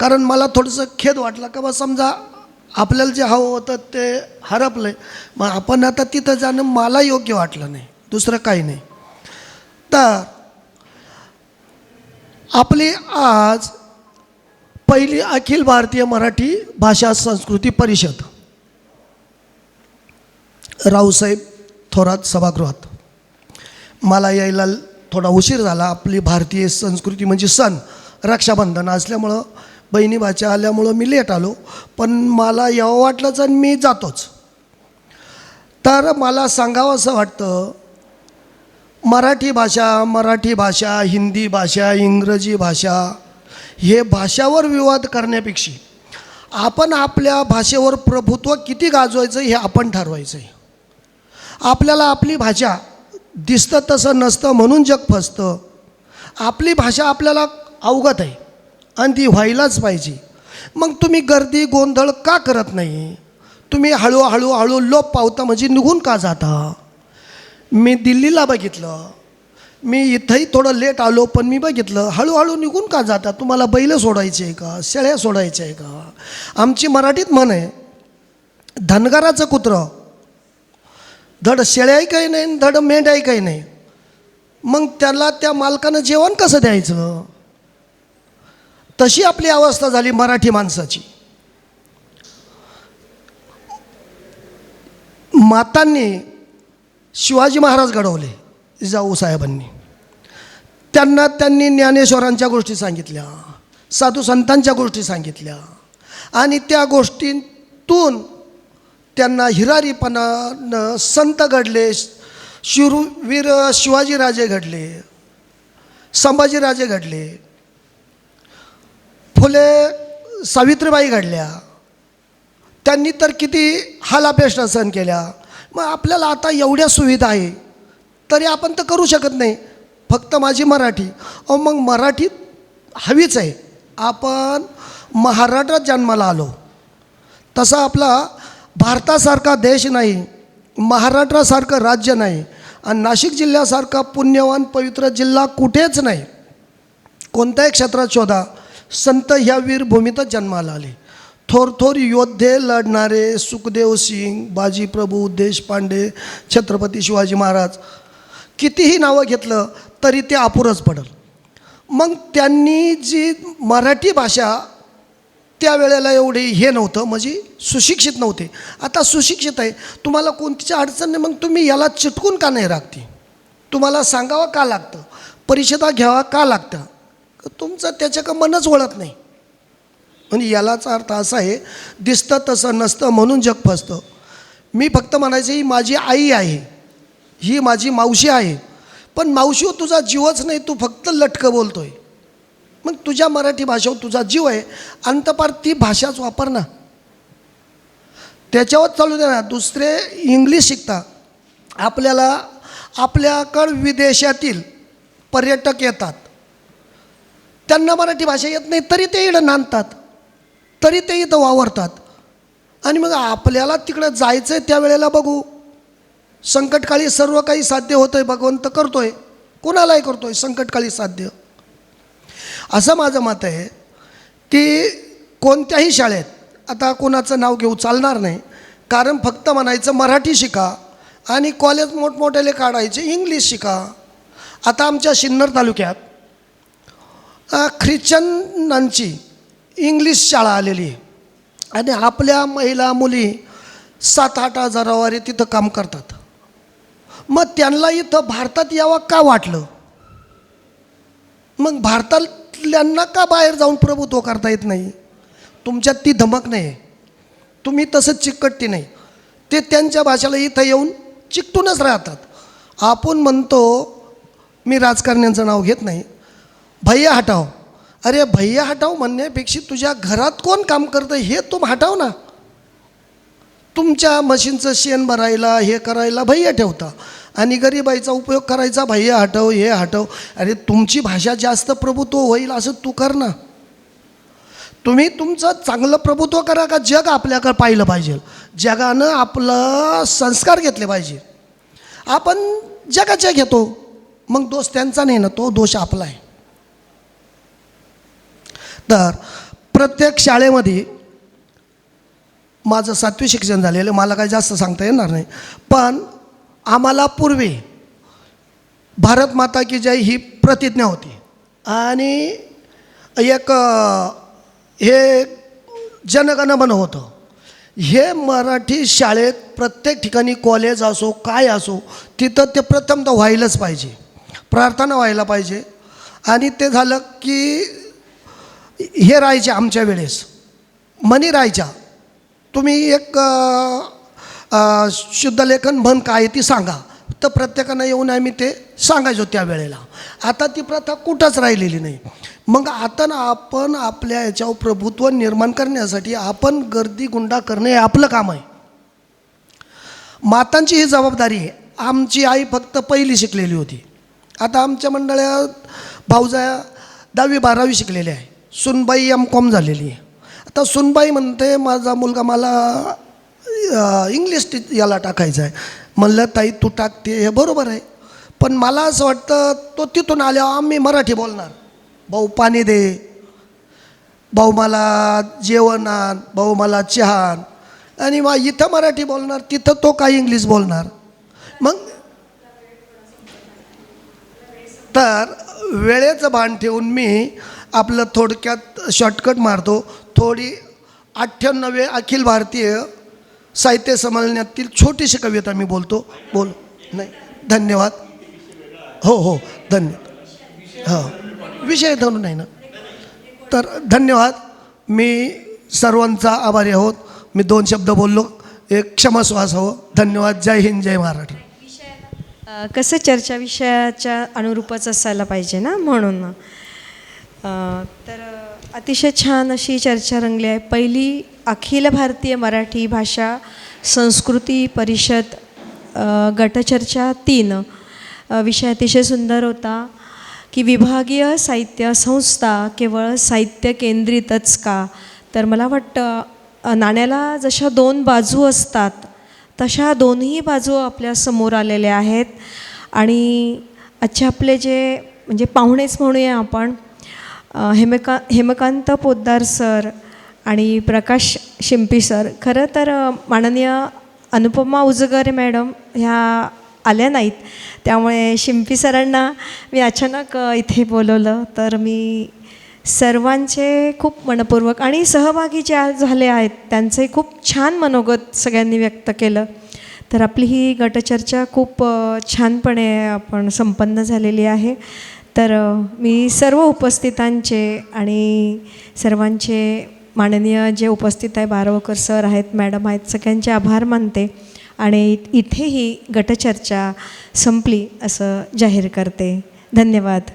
कारण मला थोडंसं खेद वाटलं का बा समजा आपल्याला जे हवं होतं ते हरपलं आहे, मग आपण आता तिथं जाणं मला योग्य वाटलं नाही, दुसरं काही नाही. तर आपली आज पहिली अखिल भारतीय मराठी भाषा संस्कृती परिषद रावसाहेब थोरात सभागृहात. मला यायला थोडा उशीर झाला. आपली भारतीय संस्कृती म्हणजे सण रक्षाबंधन असल्यामुळं बहिणी भाच्या आल्यामुळं मी लेट आलो. पण मला यावं वाटलंच आणि मी जातोच. तर मला सांगावं असं वाटतं, मराठी भाषा, हिंदी भाषा, इंग्रजी भाषा हे भाषावर विवाद करण्यापेक्षा आपण आपल्या भाषेवर प्रभुत्व किती गाजवायचं हे आपण ठरवायचं आहे. आपल्याला आपली भाषा दिसतं तसं नसतं म्हणून जग फसतं. आपली भाषा आपल्याला अवगत आहे आणि ती व्हायलाच पाहिजे. मग तुम्ही गर्दी गोंधळ का करत नाही? तुम्ही हळूहळू लोप पावता म्हणजे निघून का जाता? मी दिल्लीला बघितलं, मी इथंही थोडं लेट आलो पण मी बघितलं हळूहळू निघून का जाता? तुम्हाला बैल सोडायचे आहे का? शेळ्या सोडायच्या आहे का? आमची मराठीत म्हण आहे, धनगराचं कुत्रं धड शेळ्याही काही नाही, धड मेंढ्याही काही नाही. मग त्याला त्या मालकानं जेवण कसं द्यायचं? तशी आपली अवस्था झाली मराठी माणसाची. मातांनी शिवाजी महाराज घडवले, जिजाऊसाहेबांनी. त्यांनी ज्ञानेश्वरांच्या गोष्टी सांगितल्या, साधू संतांच्या गोष्टी सांगितल्या आणि त्या गोष्टींतून त्यांना हिरारीपणानं संत घडले, शूरवीर शिवाजीराजे घडले, संभाजीराजे घडले, फुले सावित्रीबाई घडल्या. त्यांनी तर किती हालापेष्टा सहन केल्या. मग आपल्याला आता एवढ्या सुविधा आहे तरी आपण तर करू शकत नाही. फक्त माझी मराठी. मग मराठी हवीच आहे. आपण महाराष्ट्रात जन्माला आलो, तसा आपला भारतासारखा देश नाही, महाराष्ट्रासारखं राज्य नाही आणि नाशिक जिल्ह्यासारखा पुण्यवान पवित्र जिल्हा कुठेच नाही. कोणत्याही क्षेत्रात शोधा, संत ह्या वीरभूमीतच जन्माला आले. थोर योद्धे लढणारे सुखदेव सिंग, बाजीप्रभू, देशपांडे, छत्रपती शिवाजी महाराज, कितीही नावं घेतलं तरी ते अपुरंच पडल. मग त्यांनी जी मराठी भाषा त्यावेळेला एवढी हे नव्हतं, म्हणजे सुशिक्षित नव्हते. आता सुशिक्षित आहे, तुम्हाला कोणतीची अडचण नाही, मग तुम्ही याला चिटकून का नाही राखते? तुम्हाला सांगावं का लागतं? परिषदा घ्यावा का लागतं? तुमचं त्याच्याकडं मनच वळत नाही. म्हणजे यालाच अर्थ असा आहे, दिसतं तसं नसतं म्हणून जग फसतं. मी फक्त म्हणायचं ही माझी आई आहे, ही माझी मावशी आहे, पण मावशीवर तुझा जीवच नाही, तू फक्त लटकं बोलतोय. मग तुझ्या मराठी भाषेवर तुझा जीव आहे, अंतपार ती भाषाच वापर ना, त्याच्यावर चालू दे ना. दुसरे इंग्लिश शिकता, आपल्याकडं विदेशातील पर्यटक येतात, त्यांना मराठी भाषा येत नाही तरी ते इकडं नांदतात, तरी ते इथं वावरतात. आणि मग आपल्याला तिकडं जायचं आहे त्यावेळेला बघू, संकटकाळी सर्व काही साध्य होतं आहे, भगवंत करतो आहे, कोणालाही करतो आहे संकटकाळी साध्य. असं माझं मत आहे की कोणत्याही शाळेत, आता कोणाचं नाव घेऊ चालणार नाही, कारण फक्त म्हणायचं मराठी शिका आणि कॉलेज मोठमोठ्याले काढायचे इंग्लिश शिका. आता आमच्या सिन्नर तालुक्यात ख्रिश्चनांची इंग्लिश शाळा आलेली आहे आणि आपल्या महिला मुली 7-8 हजारावारी तिथं काम करतात. मग त्यांना इथं भारतात यावं का वाटलं? मग भारतातल्यांना का बाहेर जाऊन प्रभुत्व करता येत नाही? तुमच्यात ती धमक नाही, तुम्ही तसंच चिकटती नाही. ते त्यांच्या भाषेला इथं येऊन चिकटूनच राहतात. आपण म्हणतो मी राजकारण्यांचं नाव घेत नाही, भैया हटाव. अरे भैया हटाव म्हणण्यापेक्षा तुझ्या घरात कोण काम करतं हे तुम हटाव ना. तुमच्या मशीनचं शेण भरायला हे करायला भैया ठेवता आणि गरिबाईचा उपयोग करायचा भैया हटव हे हटव. अरे तुमची भाषा जास्त प्रभुत्व होईल असं तू कर ना. तुम्ही तुमचं चांगलं प्रभुत्व करा का जग आपल्याकडे पाहिलं पाहिजे, जगानं आपलं संस्कार घेतले पाहिजे. आपण जगाचे घेतो, मग दोष त्यांचा नाही ना, तो दोष आपला आहे. तर प्रत्येक शाळेमध्ये माझं 7वी शिक्षण झालेलं, मला काही जास्त सांगता येणार नाही, पण आम्हाला पूर्वी भारत माता की जय ही प्रतिज्ञा होती आणि एक हे जनगणमन होतं. हे मराठी शाळेत प्रत्येक ठिकाणी कॉलेज असो काय असो तिथं ते प्रथमतः व्हायलाच पाहिजे, प्रार्थना व्हायला पाहिजे. आणि ते झालं की हे राहायचे आमच्या वेळेस म्हणी राहायच्या, तुम्ही एक शुद्धलेखन म्हण काय ती सांगा, तर प्रत्येकानं येऊन आम्ही ते सांगायचो त्या वेळेला. आता ती प्रथा कुठंच राहिलेली नाही. मग आता ना आपण आपल्या याच्यावर प्रभुत्व निर्माण करण्यासाठी आपण गर्दी गुंडा करणे हे आपलं काम आहे. मातांची ही जबाबदारी आहे. आमची आई फक्त पहिली शिकलेली होती, आता आमच्या मंडळात भाऊजा 10वी 12वी शिकलेले आहे, सुनबाई M.Com झालेली आहे. आता सुनबाई म्हणते माझा मुलगा मला इंग्लिश याला टाकायचं आहे. म्हणलं ताई तू टाकते हे बरोबर आहे, पण मला असं वाटतं तो तिथून आल्यावर आम्ही मराठी बोलणार, भाऊ पाणी दे, भाऊ मला जेवण आण, भाऊ मला चहा आण, आणि मग इथं मराठी बोलणार तिथं तो काय इंग्लिश बोलणार. मग तर वेळेचं भान ठेवून मी आपलं थोडक्यात शॉर्टकट मारतो. थोडी 98वे अखिल भारतीय साहित्य संमेलनातील छोटीशी कविता मी बोलतो. नाही धन्यवाद. हो धन्यवाद. हो विषय धरून नाही ना, तर धन्यवाद. मी सर्वांचा आभारी आहोत. मी 2 शब्द बोललो, एक क्षमस्वास हवं. धन्यवाद. जय हिंद, जय महाराष्ट्र. कसं चर्चा विषयाच्या अनुरूपच असायला पाहिजे ना, म्हणून तर अतिशय छान अशी चर्चा रंगली आहे. पहिली अखिल भारतीय मराठी भाषा संस्कृती परिषद गटचर्चा 3 विषय अतिशय सुंदर होता की विभागीय साहित्य संस्था केवळ साहित्य केंद्रितच का. तर मला वाटतं नाण्याला जशा 2 बाजू असतात तशा दोन्ही बाजू आपल्या समोर आलेल्या आहेत. आणि आजचे आपले जे म्हणजे पाहुणेच म्हणूया आपण, हेमकांत पोद्दार सर आणि प्रकाश शिंपी सर. खरं तर माननीय अनुपमा उजगरे मॅडम ह्या आल्या नाहीत, त्यामुळे शिंपी सरांना मी अचानक इथे बोलवलं. तर मी सर्वांचे खूप मनपूर्वक आणि सहभागी ज्या झाले आहेत त्यांचे खूप छान मनोगत सगळ्यांनी व्यक्त केलं. तर आपली ही गटचर्चा खूप छानपणे आपण संपन्न झालेली आहे. तर मी सर्व उपस्थितांचे आणि सर्वांचे माननीय जे उपस्थित आहे बारवकर सर आहेत, मॅडम आहेत, सगळ्यांचे आभार मानते आणि इथे ही गटचर्चा संपली असं जाहीर करते. धन्यवाद.